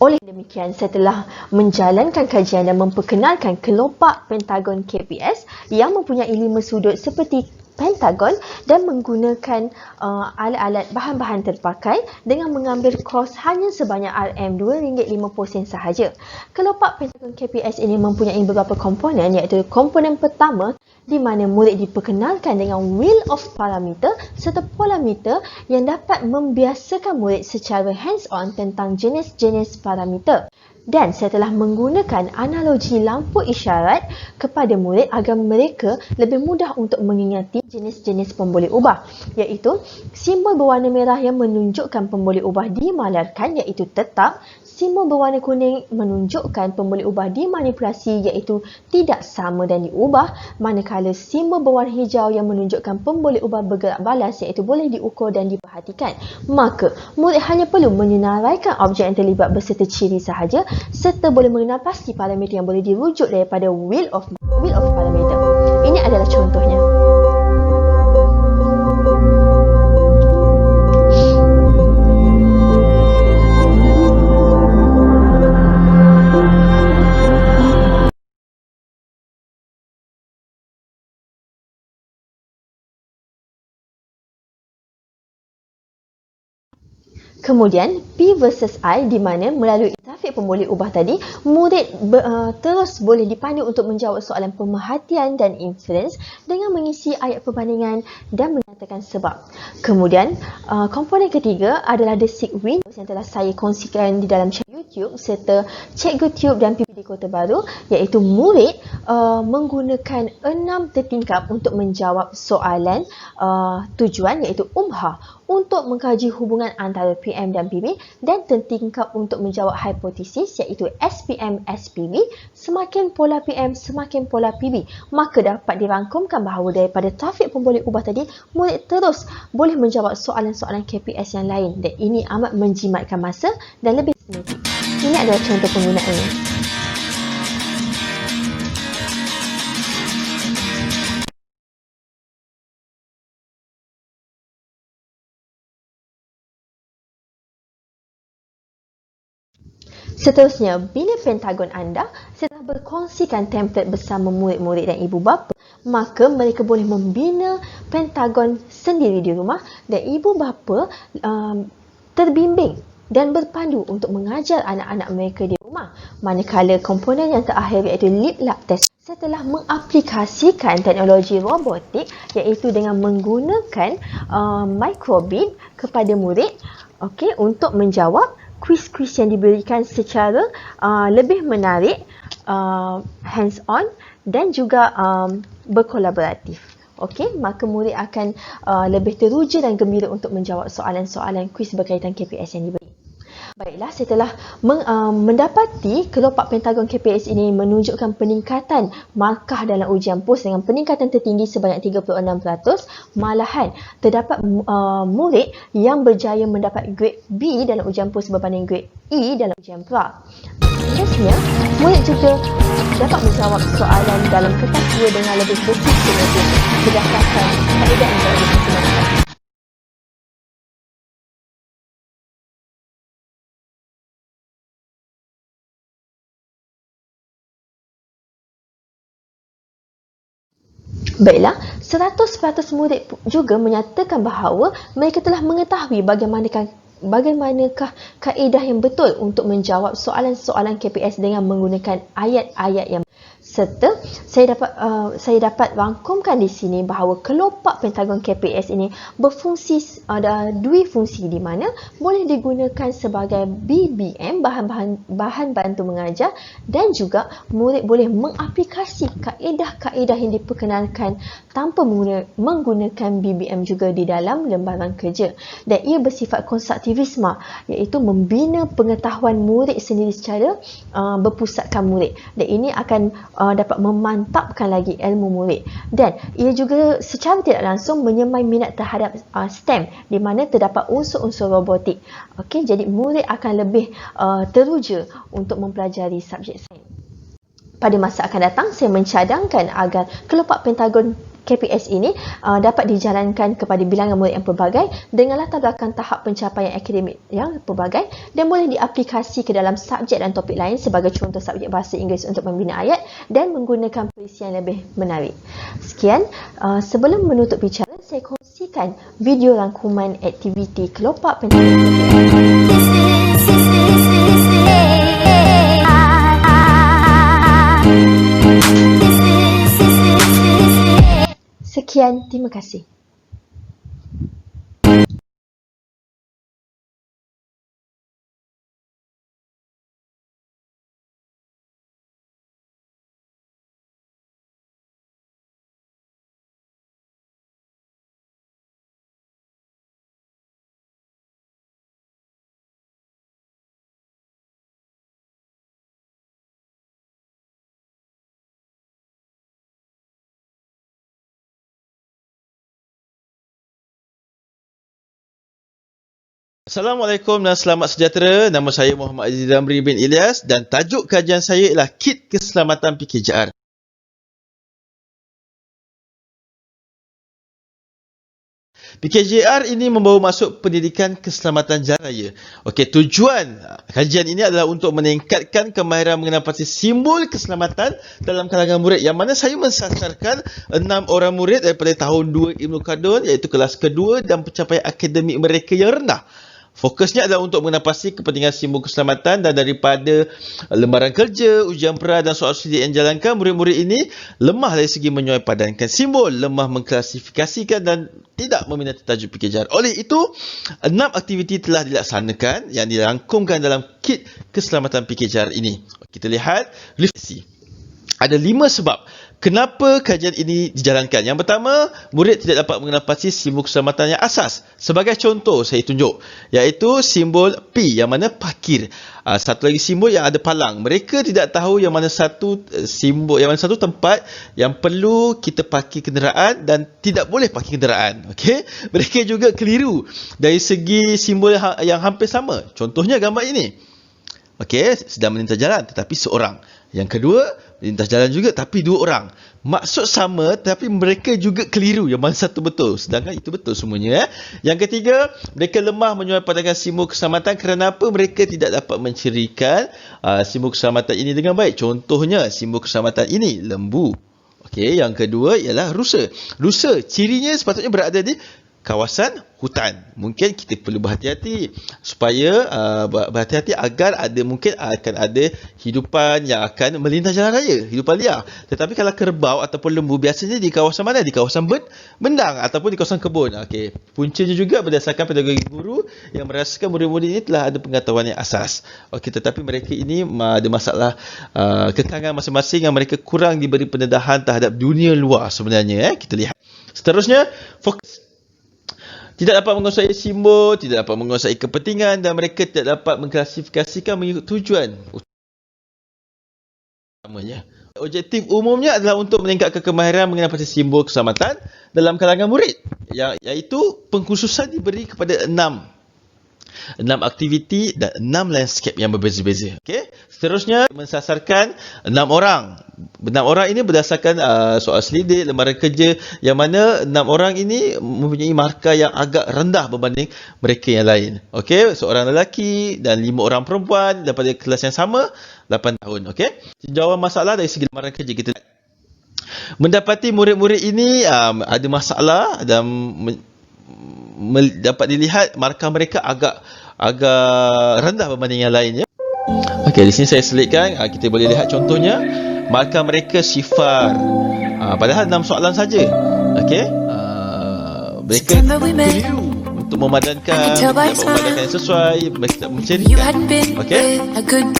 Oleh demikian, saya telah menjalankan kajian dan memperkenalkan kelopak pentagon KPS yang mempunyai 5 sudut seperti pentagon dan menggunakan alat-alat bahan-bahan terpakai dengan mengambil kos hanya sebanyak RM2.50 sahaja. Kelopak pentagon KPS ini mempunyai beberapa komponen iaitu komponen pertama di mana murid diperkenalkan dengan wheel of parameter serta polameter yang dapat membiasakan murid secara hands-on tentang jenis-jenis parameter. Dan saya telah menggunakan analogi lampu isyarat kepada murid agar mereka lebih mudah untuk mengingati jenis-jenis pemboleh ubah, iaitu simbol berwarna merah yang menunjukkan pemboleh ubah dimalarkan iaitu tetap, simbol berwarna kuning menunjukkan pemboleh ubah dimanipulasi iaitu tidak sama dan diubah, manakala simbol berwarna hijau yang menunjukkan pemboleh ubah bergerak balas iaitu boleh diukur dan diperhatikan. Maka murid hanya perlu menyenaraikan objek yang terlibat beserta ciri sahaja serta boleh mengenal pasti parameter yang boleh dirujuk daripada wheel of parameter. Ini adalah contohnya. Kemudian P versus I di mana melalui grafik pemboleh ubah tadi, murid terus boleh dipandu untuk menjawab soalan pemerhatian dan inference dengan mengisi ayat perbandingan dan menyatakan sebab. Kemudian komponen ketiga adalah the seek windows yang telah saya kongsikan di dalam chat YouTube serta Cikgu Tube dan PPD Kota Baru, iaitu murid menggunakan 6 tertingkap untuk menjawab soalan tujuan iaitu UMHA untuk mengkaji hubungan antara PM dan PB, dan tertingkap untuk menjawab hipotesis iaitu SPM-SPB. Semakin pola PM, semakin pola PB. Maka dapat dirangkumkan bahawa daripada topik pemboleh ubah tadi, murid terus boleh menjawab soalan-soalan KPS yang lain, dan ini amat menjimatkan masa dan lebih stimulatif. Ini adalah contoh penggunaannya. Seterusnya, bila pentagon anda setelah berkongsikan template bersama murid-murid dan ibu bapa, maka mereka boleh membina pentagon sendiri di rumah, dan ibu bapa terbimbing dan berpandu untuk mengajar anak-anak mereka di rumah. Manakala komponen yang terakhir iaitu lip lab test, setelah mengaplikasikan teknologi robotik iaitu dengan menggunakan microbit kepada murid, untuk menjawab kuis-kuis yang diberikan secara lebih menarik, hands-on dan juga berkolaboratif. Maka murid akan lebih teruja dan gembira untuk menjawab soalan-soalan kuis berkaitan KPS yang diberi. Baiklah, setelah mendapati kelopak pentagon KPS ini menunjukkan peningkatan markah dalam ujian POS dengan peningkatan tertinggi sebanyak 36%, malahan terdapat murid yang berjaya mendapat grade B dalam ujian POS berbanding grade E dalam ujian pra. Seterusnya, murid juga dapat menjawab soalan dalam kertas 2 dengan lebih sistematik berdasarkan kaedah yang telah digunakan. Baiklah, 100% murid juga menyatakan bahawa mereka telah mengetahui bagaimanakah kaedah yang betul untuk menjawab soalan-soalan KPS dengan menggunakan ayat-ayat yang serta saya dapat rangkumkan di sini bahawa kelopak pentagon KPS ini berfungsi, ada dua fungsi di mana boleh digunakan sebagai BBM, bahan bantu mengajar, dan juga murid boleh mengaplikasi kaedah-kaedah yang diperkenalkan tanpa menggunakan BBM juga di dalam lembaran kerja, dan ia bersifat konstruktivisme iaitu membina pengetahuan murid sendiri secara berpusatkan murid, dan ini akan dapat memantapkan lagi ilmu murid, dan ia juga secara tidak langsung menyemai minat terhadap STEM di mana terdapat unsur-unsur robotik. Jadi murid akan lebih teruja untuk mempelajari subjek sains. Pada masa akan datang, saya mencadangkan agar kelopak pentagon KPS ini dapat dijalankan kepada bilangan murid yang pelbagai dengan latar belakang tahap pencapaian akademik yang pelbagai, dan boleh diaplikasi ke dalam subjek dan topik lain sebagai contoh subjek bahasa Inggeris untuk membina ayat dan menggunakan perisian lebih menarik. Sekian, sebelum menutup bicara, saya kongsikan video rangkuman aktiviti kelopak pentagon KPS. Sekian, terima kasih. Assalamualaikum dan selamat sejahtera. Nama saya Muhammad Aziz Ramli bin Ilyas dan tajuk kajian saya ialah Kit Keselamatan PKJR. PKJR ini membawa masuk pendidikan keselamatan jalan raya. Tujuan kajian ini adalah untuk meningkatkan kemahiran mengenal pasti simbol keselamatan dalam kalangan murid, yang mana saya mensasarkan 6 orang murid daripada tahun 2 Ibnu Khaldun, iaitu kelas kedua, dan pencapaian akademik mereka yang rendah. Fokusnya adalah untuk mengenal pasti kepentingan simbol keselamatan, dan daripada lembaran kerja, ujian pra dan soal study yang dijalankan, murid-murid ini lemah dari segi menyuai padankan simbol, lemah mengklasifikasikan dan tidak meminati tajuk PKJR. Oleh itu, 6 aktiviti telah dilaksanakan yang dirangkumkan dalam kit kit keselamatan PKJR ini. Kita lihat refleksi. Ada 5 sebab kenapa kajian ini dijalankan. Yang pertama, murid tidak dapat mengenal pasti simbol keselamatan yang asas. Sebagai contoh, saya tunjuk, iaitu simbol P yang mana parkir. Satu lagi simbol yang ada palang. Mereka tidak tahu yang mana satu simbol, yang mana satu tempat yang perlu kita parkir kenderaan dan tidak boleh parkir kenderaan. Okey? Mereka juga keliru dari segi simbol yang hampir sama. Contohnya gambar ini. Okey, sedang melintas jalan tetapi seorang. Yang kedua, melintas jalan juga tapi 2 orang. Maksud sama tapi mereka juga keliru yang mana satu betul. Sedangkan itu betul semuanya. Yang ketiga, mereka lemah menjual pandangan simbol keselamatan kerana apa? Mereka tidak dapat mencirikan simbol keselamatan ini dengan baik. Contohnya, simbol keselamatan ini lembu. Okey, yang kedua ialah rusa. Rusa, cirinya sepatutnya berada di kawasan hutan. Mungkin kita perlu berhati-hati supaya berhati-hati agar mungkin akan ada hidupan yang akan melintas jalan raya, hidupan liar. Tetapi kalau kerbau ataupun lembu biasanya di kawasan mana? Di kawasan bendang ataupun di kawasan kebun. Okey, puncanya juga berdasarkan pedagogi guru yang merasakan murid-murid ini telah ada pengetahuan yang asas. Okey, tetapi mereka ini ada masalah kekangan masing-masing yang mereka kurang diberi pendedahan terhadap dunia luar sebenarnya. Kita lihat. Seterusnya, fokus. Tidak dapat menguasai simbol, tidak dapat menguasai kepentingan dan mereka tidak dapat mengklasifikasikan mengikut tujuan utamanya. Objektif umumnya adalah untuk meningkatkan kemahiran mengenai pasti simbol keselamatan dalam kalangan murid, iaitu pengkhususan diberi kepada 6 aktiviti dan 6 landscape yang berbeza-beza. Okey. Seterusnya mensasarkan 6 orang. 6 orang ini berdasarkan soal selidik, lembaran kerja yang mana 6 orang ini mempunyai markah yang agak rendah berbanding mereka yang lain. Okey, seorang lelaki dan 5 orang perempuan daripada kelas yang sama, 8 tahun. Okey. Jawapan masalah dari segi lembaran kerja kita mendapati murid-murid ini ada masalah dan dapat dilihat markah mereka agak rendah berbanding yang lainnya. Okey, di sini saya selitkan, kita boleh lihat contohnya markah mereka sifar. Padahal 6 soalan saja. Okey, mereka keliru untuk memadankan yang sesuai, mereka tak mencirikan. Okey.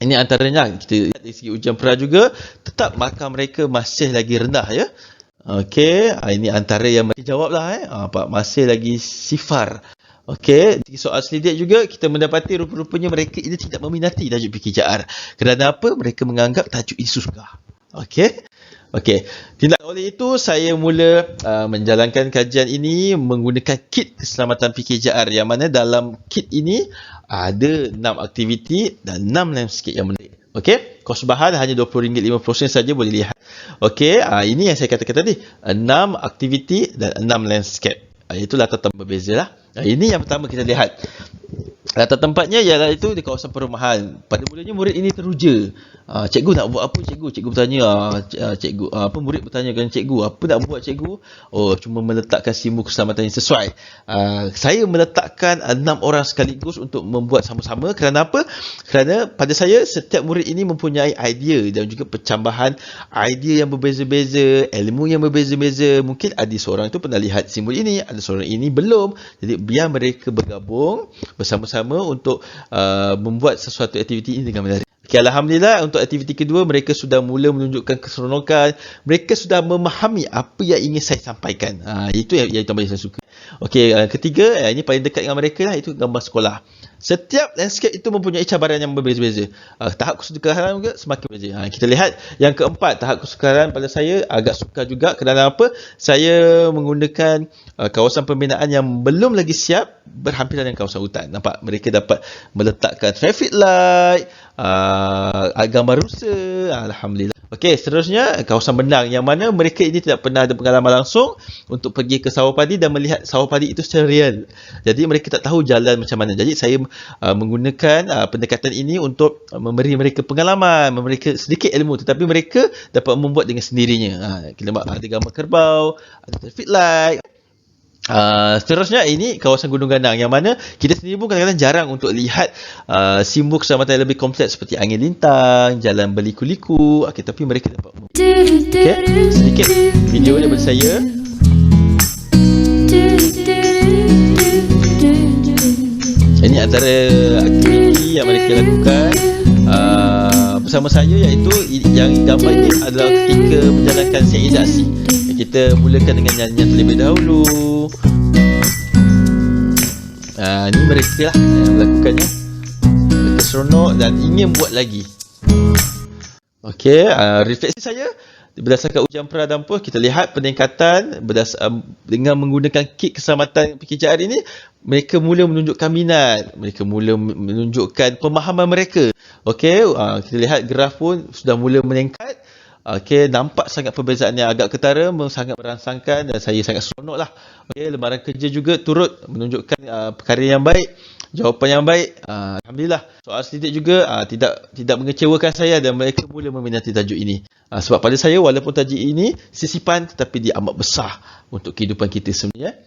Ini antaranya, kita lihat dari segi ujian pra juga, tetap markah mereka masih lagi rendah ya. Okey, ini antara yang mereka jawablah masih lagi sifar. Okey, di soal selidik juga kita mendapati rupa-rupanya mereka ini tidak meminati tajuk PKJR. Kerana apa? Mereka menganggap tajuk ini susah. Okey. Okey, tidak oleh itu saya mula menjalankan kajian ini menggunakan kit keselamatan PKJR yang mana dalam kit ini ada 6 aktiviti dan 6 landscape yang menarik. Okey, kos bahan hanya RM20.50 saja boleh lihat. Okey, ini yang saya katakan tadi, 6 aktiviti dan 6 landscape. Itu latar tempat berbeza lah. Ini yang pertama kita lihat. Latar tempatnya ialah itu di kawasan perumahan. Pada mulanya murid ini teruja. Cikgu nak buat apa cikgu? Cikgu bertanya, cikgu murid bertanya kepada cikgu, apa nak buat cikgu? Oh, cuma meletakkan simbol keselamatan yang sesuai. Saya meletakkan 6 orang sekaligus untuk membuat sama-sama. Kerana apa? Kerana pada saya setiap murid ini mempunyai idea dan juga pencambahan idea yang berbeza-beza, ilmu yang berbeza-beza. Mungkin ada seorang itu pernah lihat simbol ini, ada seorang ini belum. Jadi biar mereka bergabung bersama-sama untuk membuat sesuatu aktiviti ini dengan menarik. Okay, Alhamdulillah untuk aktiviti kedua mereka sudah mula menunjukkan keseronokan, mereka sudah memahami apa yang ingin saya sampaikan. Itu yang paling saya suka. Okey, ketiga, ini paling dekat dengan mereka lah, itu gambar sekolah. Setiap landscape itu mempunyai cabaran yang berbeza-beza. Tahap kesukaran juga semakin berbeza. Kita lihat yang keempat, tahap kesukaran pada saya agak sukar juga. Kerana apa? Saya menggunakan kawasan pembinaan yang belum lagi siap berhampiran dengan kawasan hutan. Nampak? Mereka dapat meletakkan traffic light, gambar rusa. Alhamdulillah. Okey, seterusnya kawasan Benang yang mana mereka ini tidak pernah ada pengalaman langsung untuk pergi ke sawah padi dan melihat sawah padi itu secara real. Jadi mereka tak tahu jalan macam mana. Jadi saya menggunakan pendekatan ini untuk memberi mereka pengalaman, memberi mereka sedikit ilmu, tetapi mereka dapat membuat dengan sendirinya. Kita nampak ada gambar kerbau, ada traffic light. Seterusnya ini kawasan Gunung Ganang yang mana kita sendiri pun kadang-kadang jarang untuk lihat simbol keselamatan yang lebih kompleks seperti angin lintang, jalan berliku-liku. Tapi mereka dapat sedikit video daripada saya. Ini antara aktiviti yang mereka lakukan bersama saya, iaitu yang gambar ini adalah ketika menjalankan sinkronisasi. Kita mulakan dengan nyanyian terlebih dahulu. Ini mereka lah yang melakukannya. Mereka seronok dan ingin buat lagi. Okey, refleksi saya berdasarkan ujian pra-dampuh, kita lihat peningkatan dengan menggunakan kit keselamatan PKJR ini. Mereka mula menunjukkan minat, mereka mula menunjukkan pemahaman mereka. Okey, kita lihat graf pun sudah mula meningkat. Okey, nampak sangat perbezaan yang agak ketara, sangat merangsangkan dan saya sangat seronok lah. Okey, lembaran kerja juga turut menunjukkan perkara yang baik, jawapan yang baik. Alhamdulillah. Soal sedikit juga tidak mengecewakan saya dan mereka mula meminati tajuk ini. Sebab pada saya, walaupun tajuk ini sisipan tetapi dia amat besar untuk kehidupan kita sebenarnya.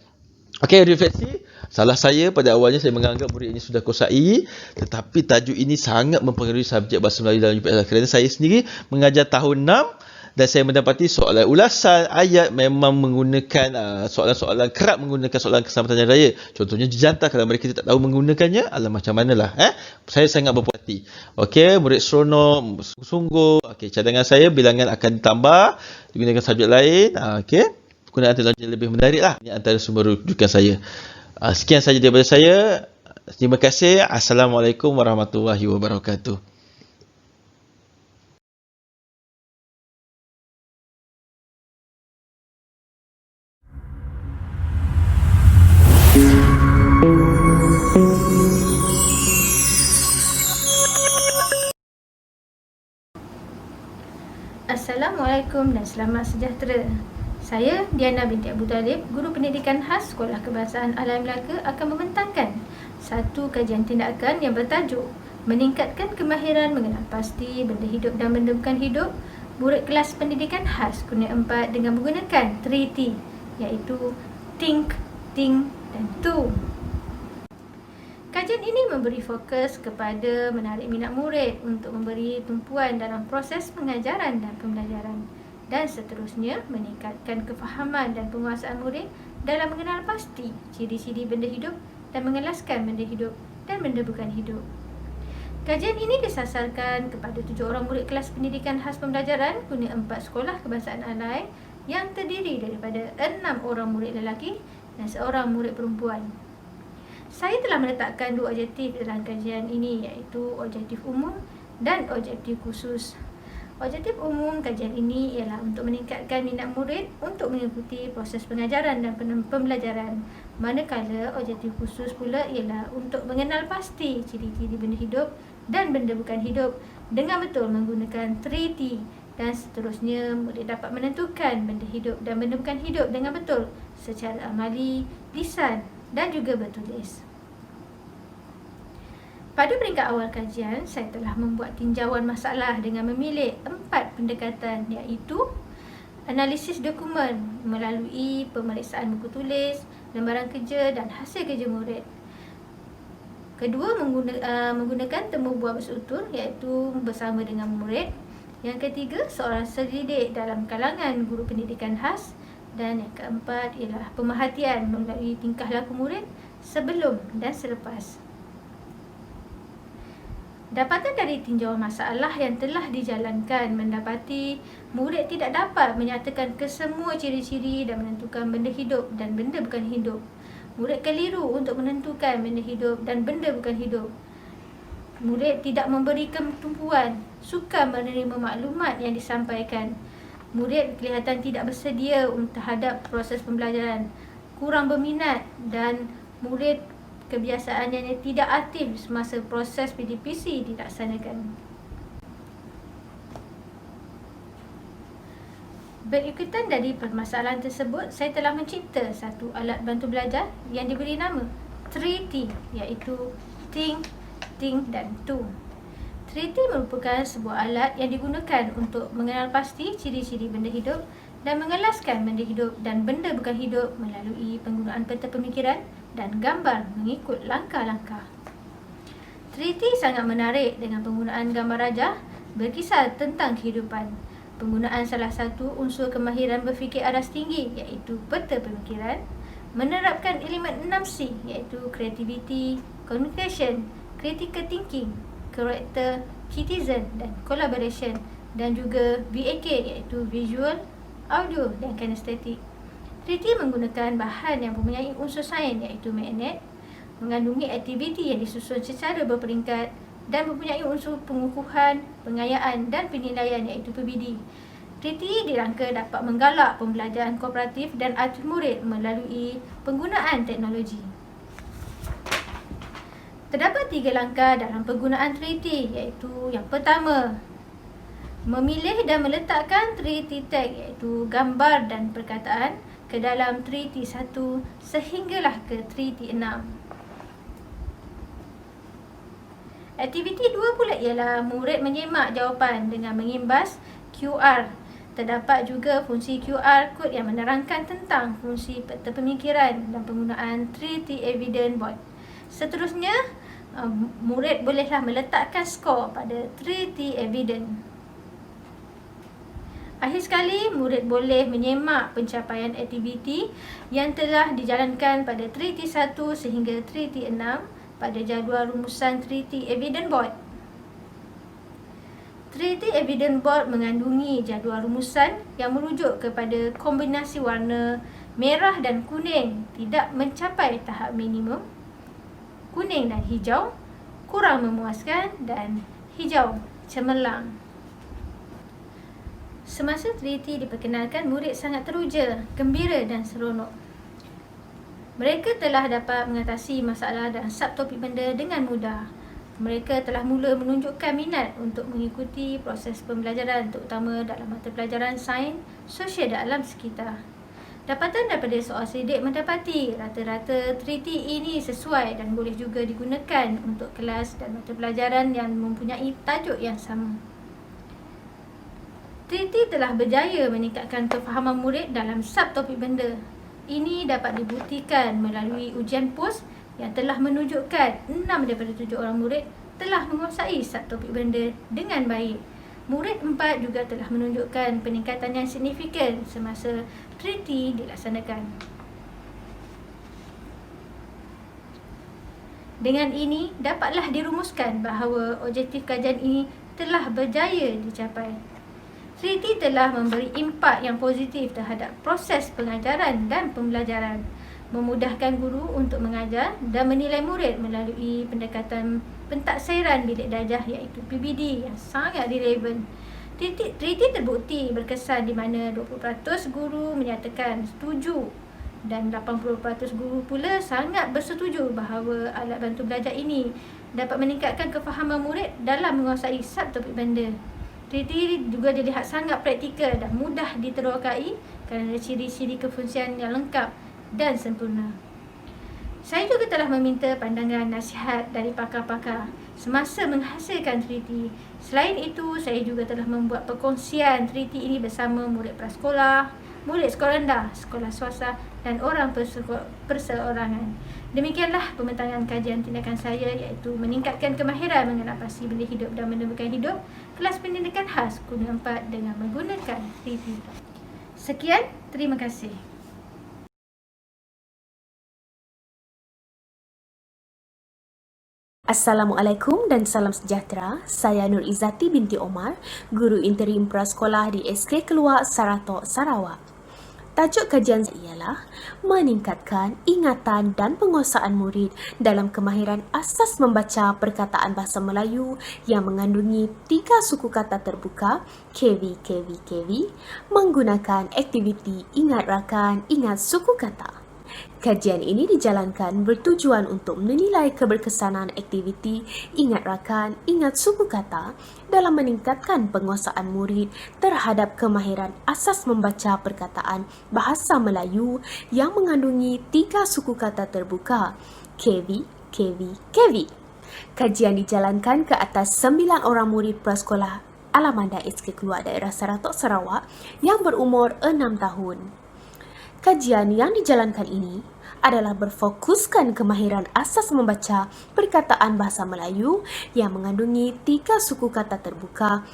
Okey, refleksi. Salah saya pada awalnya saya menganggap murid ini sudah kuasai, tetapi tajuk ini sangat mempengaruhi subjek Bahasa Melayu dalam UPS kerana saya sendiri mengajar tahun 6 dan saya mendapati soalan ulasan ayat memang menggunakan soalan-soalan kerap menggunakan soalan keselamatan jalan raya. Contohnya jejantah, kalau mereka tak tahu menggunakannya, macam manalah. Saya sangat berpuas hati. Okey, murid seronok, sungguh. Okey, cadangan saya bilangan akan ditambah digunakan subjek lain. Okey, penggunaan teknologi lebih menarik lah. Ini antara sumber rujukan saya. Sekian sahaja daripada saya. Terima kasih. Assalamualaikum warahmatullahi wabarakatuh. Assalamualaikum dan selamat sejahtera. Saya, Diana binti Abu Talib, Guru Pendidikan Khas Sekolah Kebahasaan Alam Melaka, akan membentangkan satu kajian tindakan yang bertajuk Meningkatkan Kemahiran Mengenal Pasti Benda Hidup dan Benda Bukan Hidup murid kelas pendidikan khas Kurnia 4 dengan menggunakan 3T, iaitu Think, Think dan Do. Kajian ini memberi fokus kepada menarik minat murid untuk memberi tumpuan dalam proses pengajaran dan pembelajaran, dan seterusnya meningkatkan kefahaman dan penguasaan murid dalam mengenal pasti ciri-ciri benda hidup dan mengelaskan benda hidup dan benda bukan hidup. Kajian ini disasarkan kepada 7 orang murid kelas pendidikan khas pembelajaran Kurnia 4 Sekolah Kebahasaan Alai yang terdiri daripada 6 orang murid lelaki dan 1 murid perempuan. Saya telah meletakkan 2 objektif dalam kajian ini, iaitu objektif umum dan objektif khusus. Objektif umum kajian ini ialah untuk meningkatkan minat murid untuk mengikuti proses pengajaran dan pembelajaran, manakala objektif khusus pula ialah untuk mengenal pasti ciri-ciri benda hidup dan benda bukan hidup dengan betul menggunakan 3T, dan seterusnya murid dapat menentukan benda hidup dan benda bukan hidup dengan betul secara amali, lisan dan juga bertulis. Pada peringkat awal kajian, saya telah membuat tinjauan masalah dengan memilih 4 pendekatan, iaitu analisis dokumen melalui pemeriksaan buku tulis, lembaran kerja dan hasil kerja murid. Kedua, menggunakan temu bual bersutur, iaitu bersama dengan murid. Yang ketiga, seorang selidik dalam kalangan guru pendidikan khas. Dan yang keempat ialah pemerhatian melalui tingkah laku murid sebelum dan selepas. Dapatan dari tinjauan masalah yang telah dijalankan mendapati murid tidak dapat menyatakan kesemua ciri-ciri dan menentukan benda hidup dan benda bukan hidup. Murid keliru untuk menentukan benda hidup dan benda bukan hidup. Murid tidak memberikan tumpuan, sukar menerima maklumat yang disampaikan. Murid kelihatan tidak bersedia terhadap proses pembelajaran, kurang berminat, dan murid kebiasaannya tidak aktif semasa proses PDPC dilaksanakan. Berikutan dari permasalahan tersebut, saya telah mencipta satu alat bantu belajar yang diberi nama 3T, iaitu Think, Think dan Do. 3T merupakan sebuah alat yang digunakan untuk mengenal pasti ciri-ciri benda hidup dan mengelaskan benda hidup dan benda bukan hidup melalui penggunaan peta pemikiran dan gambar mengikut langkah-langkah. 3T sangat menarik dengan penggunaan gambar rajah berkisar tentang kehidupan. Penggunaan salah satu unsur kemahiran berfikir aras tinggi iaitu peta pemikiran, menerapkan elemen 6C iaitu creativity, communication, critical thinking, character, citizen dan collaboration, dan juga VAK iaitu visual, audio dan kinesthetic. 3T menggunakan bahan yang mempunyai unsur sains iaitu magnet, mengandungi aktiviti yang disusun secara berperingkat dan mempunyai unsur pengukuhan, pengayaan dan penilaian iaitu PBD. 3T dirangka dapat menggalak pembelajaran kooperatif dan aktif murid melalui penggunaan teknologi. Terdapat 3 langkah dalam penggunaan 3T iaitu yang pertama, memilih dan meletakkan 3T tag iaitu gambar dan perkataan ke dalam 3T 1 sehinggalah ke 3T 6. Aktiviti 2 pula ialah murid menyemak jawapan dengan mengimbas QR. Terdapat juga fungsi QR code yang menerangkan tentang fungsi peta pemikiran dan penggunaan 3T Evidence Board. Seterusnya, murid bolehlah meletakkan skor pada 3T Evidence. Akhir sekali, murid boleh menyemak pencapaian aktiviti yang telah dijalankan pada 3T 1 sehingga 3T 6 pada jadual rumusan 3T Evidence Board. 3T Evidence Board mengandungi jadual rumusan yang merujuk kepada kombinasi warna merah dan kuning tidak mencapai tahap minimum, kuning dan hijau kurang memuaskan, dan hijau cemerlang. Semasa 3T diperkenalkan, murid sangat teruja, gembira dan seronok. Mereka telah dapat mengatasi masalah dan subtopik benda dengan mudah. Mereka telah mula menunjukkan minat untuk mengikuti proses pembelajaran terutama dalam mata pelajaran sains, sosial dan alam sekitar. Dapatan daripada soal sidik mendapati rata-rata 3T ini sesuai dan boleh juga digunakan untuk kelas dan mata pelajaran yang mempunyai tajuk yang sama. 3T telah berjaya meningkatkan kefahaman murid dalam subtopik benda. Ini dapat dibuktikan melalui ujian POS yang telah menunjukkan 6 daripada 7 orang murid telah menguasai subtopik benda dengan baik. Murid 4 juga telah menunjukkan peningkatan yang signifikan semasa 3T dilaksanakan. Dengan ini, dapatlah dirumuskan bahawa objektif kajian ini telah berjaya dicapai. 3T telah memberi impak yang positif terhadap proses pengajaran dan pembelajaran, memudahkan guru untuk mengajar dan menilai murid melalui pendekatan pentaksairan bilik darjah iaitu PBD yang sangat relevan. 3T terbukti berkesan di mana 20% guru menyatakan setuju dan 80% guru pula sangat bersetuju bahawa alat bantu belajar ini dapat meningkatkan kefahaman murid dalam menguasai subtopik benda. 3T juga dilihat sangat praktikal dan mudah diterokai kerana ciri-ciri kefungsian yang lengkap dan sempurna. Saya juga telah meminta pandangan nasihat dari pakar-pakar semasa menghasilkan 3T. Selain itu, saya juga telah membuat perkongsian 3T ini bersama murid prasekolah, murid sekolah rendah, sekolah swasta dan orang perseorangan. Demikianlah pembentangan kajian tindakan saya iaitu meningkatkan kemahiran mengenal pasti benda hidup dan benda bukan hidup, kelas pendidikan khas Kurnia 4 dengan menggunakan 3T. Sekian, terima kasih. Assalamualaikum dan salam sejahtera. Saya Nur Izzati binti Omar, guru interim prasekolah di SK Keluar Saratok, Sarawak. Tajuk kajian ialah meningkatkan ingatan dan penguasaan murid dalam kemahiran asas membaca perkataan bahasa Melayu yang mengandungi 3 suku kata terbuka KV, KV, KV menggunakan aktiviti ingat rakan, ingat suku kata. Kajian ini dijalankan bertujuan untuk menilai keberkesanan aktiviti ingat rakan, ingat suku kata dalam meningkatkan penguasaan murid terhadap kemahiran asas membaca perkataan bahasa Melayu yang mengandungi 3 suku kata terbuka, KV, KV, KV. Kajian dijalankan ke atas 9 orang murid prasekolah Alamanda SK Keluar Daerah Saratok, Sarawak yang berumur 6 tahun. Kajian yang dijalankan ini adalah berfokuskan kemahiran asas membaca perkataan bahasa Melayu yang mengandungi 3 suku kata terbuka.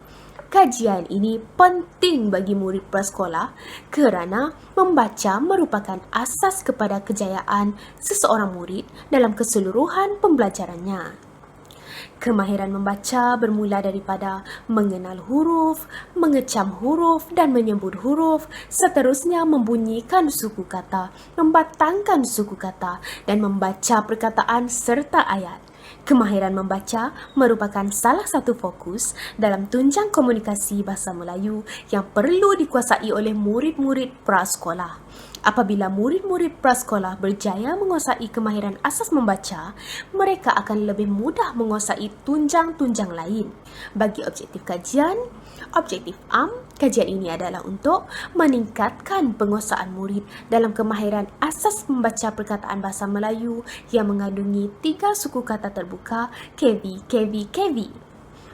Kajian ini penting bagi murid prasekolah kerana membaca merupakan asas kepada kejayaan seseorang murid dalam keseluruhan pembelajarannya. Kemahiran membaca bermula daripada mengenal huruf, mengecam huruf dan menyebut huruf, seterusnya membunyikan suku kata, membatangkan suku kata dan membaca perkataan serta ayat. Kemahiran membaca merupakan salah satu fokus dalam tunjang komunikasi bahasa Melayu yang perlu dikuasai oleh murid-murid prasekolah. Apabila murid-murid prasekolah berjaya menguasai kemahiran asas membaca, mereka akan lebih mudah menguasai tunjang-tunjang lain. Bagi objektif kajian, objektif kajian ini adalah untuk meningkatkan penguasaan murid dalam kemahiran asas membaca perkataan bahasa Melayu yang mengandungi 3 suku kata terbuka KV, KV, KV.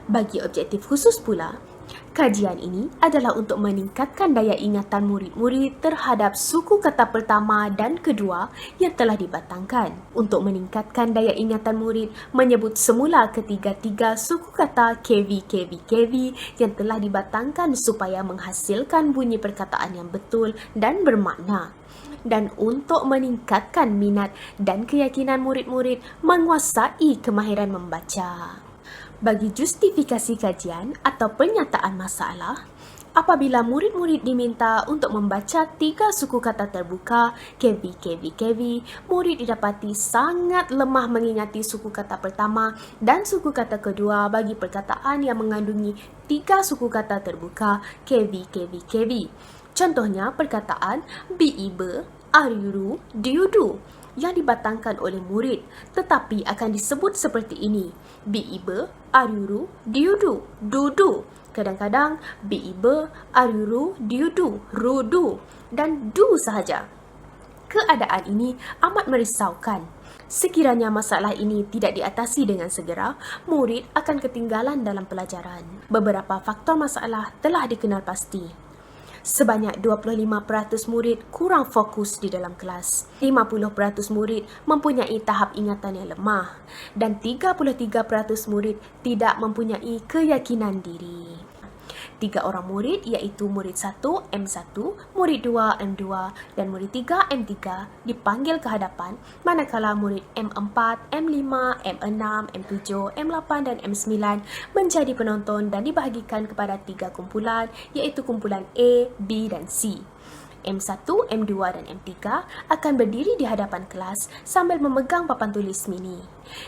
Bagi objektif khusus pula, kajian ini adalah untuk meningkatkan daya ingatan murid-murid terhadap suku kata pertama dan kedua yang telah dibatangkan. Untuk meningkatkan daya ingatan murid menyebut semula ketiga-tiga suku kata KV, KV, KV yang telah dibatangkan supaya menghasilkan bunyi perkataan yang betul dan bermakna. Dan untuk meningkatkan minat dan keyakinan murid-murid menguasai kemahiran membaca. Bagi justifikasi kajian atau pernyataan masalah, apabila murid-murid diminta untuk membaca 3 suku kata terbuka KV, KV, KV, murid didapati sangat lemah mengingati suku kata pertama dan suku kata kedua bagi perkataan yang mengandungi 3 suku kata terbuka KV, KV, KV. Contohnya perkataan biibe, ariuru, diudu yang dibatangkan oleh murid tetapi akan disebut seperti ini: biibe, ariuru, diudu, dudu. Kadang-kadang biibe, ariuru, diudu, rudu dan du sahaja. Keadaan ini amat merisaukan. Sekiranya masalah ini tidak diatasi dengan segera, murid akan ketinggalan dalam pelajaran. Beberapa faktor masalah telah dikenal pasti. Sebanyak 25% murid kurang fokus di dalam kelas. 50% murid mempunyai tahap ingatan yang lemah. Dan 33% murid tidak mempunyai keyakinan diri. 3 orang murid iaitu murid 1 M1, murid 2 M2 dan murid 3 M3 dipanggil ke hadapan, manakala murid M4, M5, M6, M7, M8 dan M9 menjadi penonton dan dibahagikan kepada 3 kumpulan iaitu kumpulan A, B dan C. M1, M2 dan M3 akan berdiri di hadapan kelas sambil memegang papan tulis mini.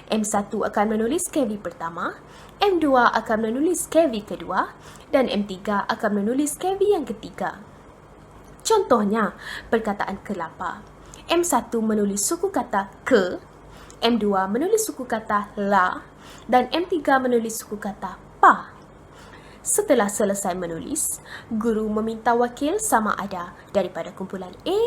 M1 akan menulis KV pertama, M2 akan menulis KV kedua dan M3 akan menulis KV yang ketiga. Contohnya, perkataan kelapa. M1 menulis suku kata ke, M2 menulis suku kata la dan M3 menulis suku kata pa. Setelah selesai menulis, guru meminta wakil sama ada daripada kumpulan A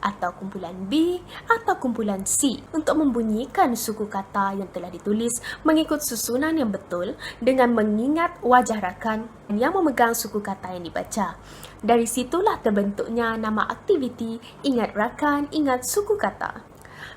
atau kumpulan B atau kumpulan C untuk membunyikan suku kata yang telah ditulis mengikut susunan yang betul dengan mengingat wajah rakan yang memegang suku kata yang dibaca. Dari situlah terbentuknya nama aktiviti Ingat Rakan, Ingat Suku Kata.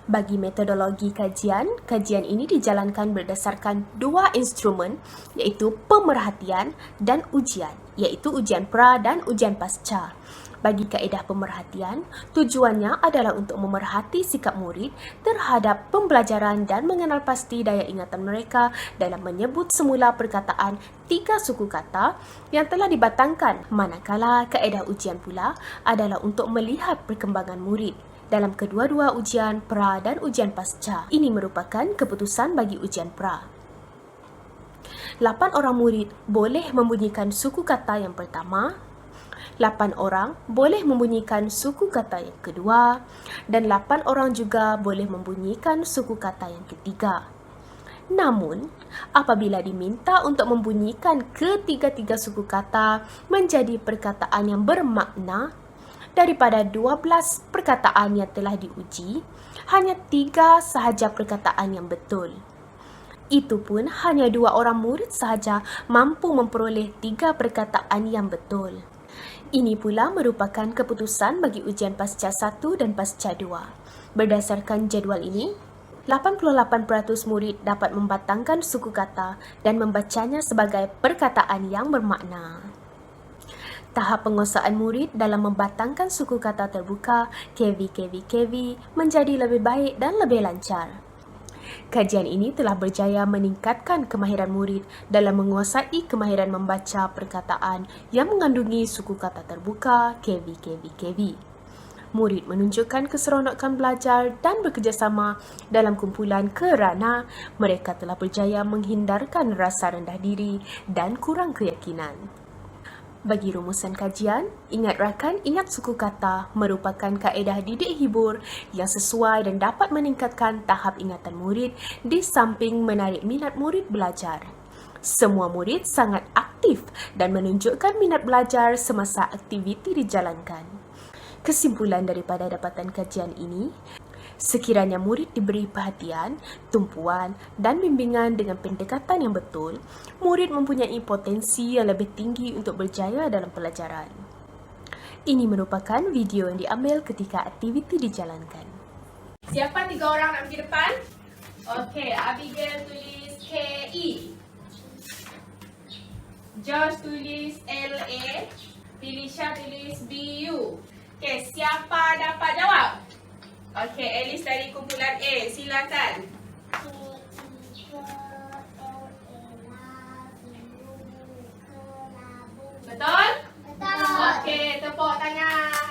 Bagi metodologi kajian, kajian ini dijalankan berdasarkan 2 instrumen iaitu pemerhatian dan ujian, iaitu ujian pra dan ujian pasca. Bagi kaedah pemerhatian, tujuannya adalah untuk memerhati sikap murid terhadap pembelajaran dan mengenal pasti daya ingatan mereka dalam menyebut semula perkataan 3 suku kata yang telah dibatangkan. Manakala kaedah ujian pula adalah untuk melihat perkembangan murid dalam kedua-dua ujian pra dan ujian pasca. Ini merupakan keputusan bagi ujian pra. 8 orang murid boleh membunyikan suku kata yang pertama, 8 orang boleh membunyikan suku kata yang kedua dan 8 orang juga boleh membunyikan suku kata yang ketiga. Namun, apabila diminta untuk membunyikan ketiga-tiga suku kata menjadi perkataan yang bermakna, daripada 12 perkataan yang telah diuji, hanya 3 sahaja perkataan yang betul. Itu pun hanya 2 orang murid sahaja mampu memperoleh 3 perkataan yang betul. Ini pula merupakan keputusan bagi ujian Pasca 1 dan Pasca 2. Berdasarkan jadual ini, 88% murid dapat membatangkan suku kata dan membacanya sebagai perkataan yang bermakna. Tahap penguasaan murid dalam membatangkan suku kata terbuka KV menjadi lebih baik dan lebih lancar. Kajian ini telah berjaya meningkatkan kemahiran murid dalam menguasai kemahiran membaca perkataan yang mengandungi suku kata terbuka KV. Murid menunjukkan keseronokan belajar dan bekerjasama dalam kumpulan kerana mereka telah berjaya menghindarkan rasa rendah diri dan kurang keyakinan. Bagi rumusan kajian, ingat rakan ingat suku kata merupakan kaedah didik hibur yang sesuai dan dapat meningkatkan tahap ingatan murid di samping menarik minat murid belajar. Semua murid sangat aktif dan menunjukkan minat belajar semasa aktiviti dijalankan. Kesimpulan daripada dapatan kajian ini, sekiranya murid diberi perhatian, tumpuan dan bimbingan dengan pendekatan yang betul, murid mempunyai potensi yang lebih tinggi untuk berjaya dalam pelajaran. Ini merupakan video yang diambil ketika aktiviti dijalankan. Siapa 3 orang nak pergi depan? Okey, Abigail tulis KE. Josh tulis LA. Felicia tulis BU. Okey, siapa dapat jawab? Okey, Alice dari kumpulan A, silakan. Betul? Betul. Okey, tepuk tangan.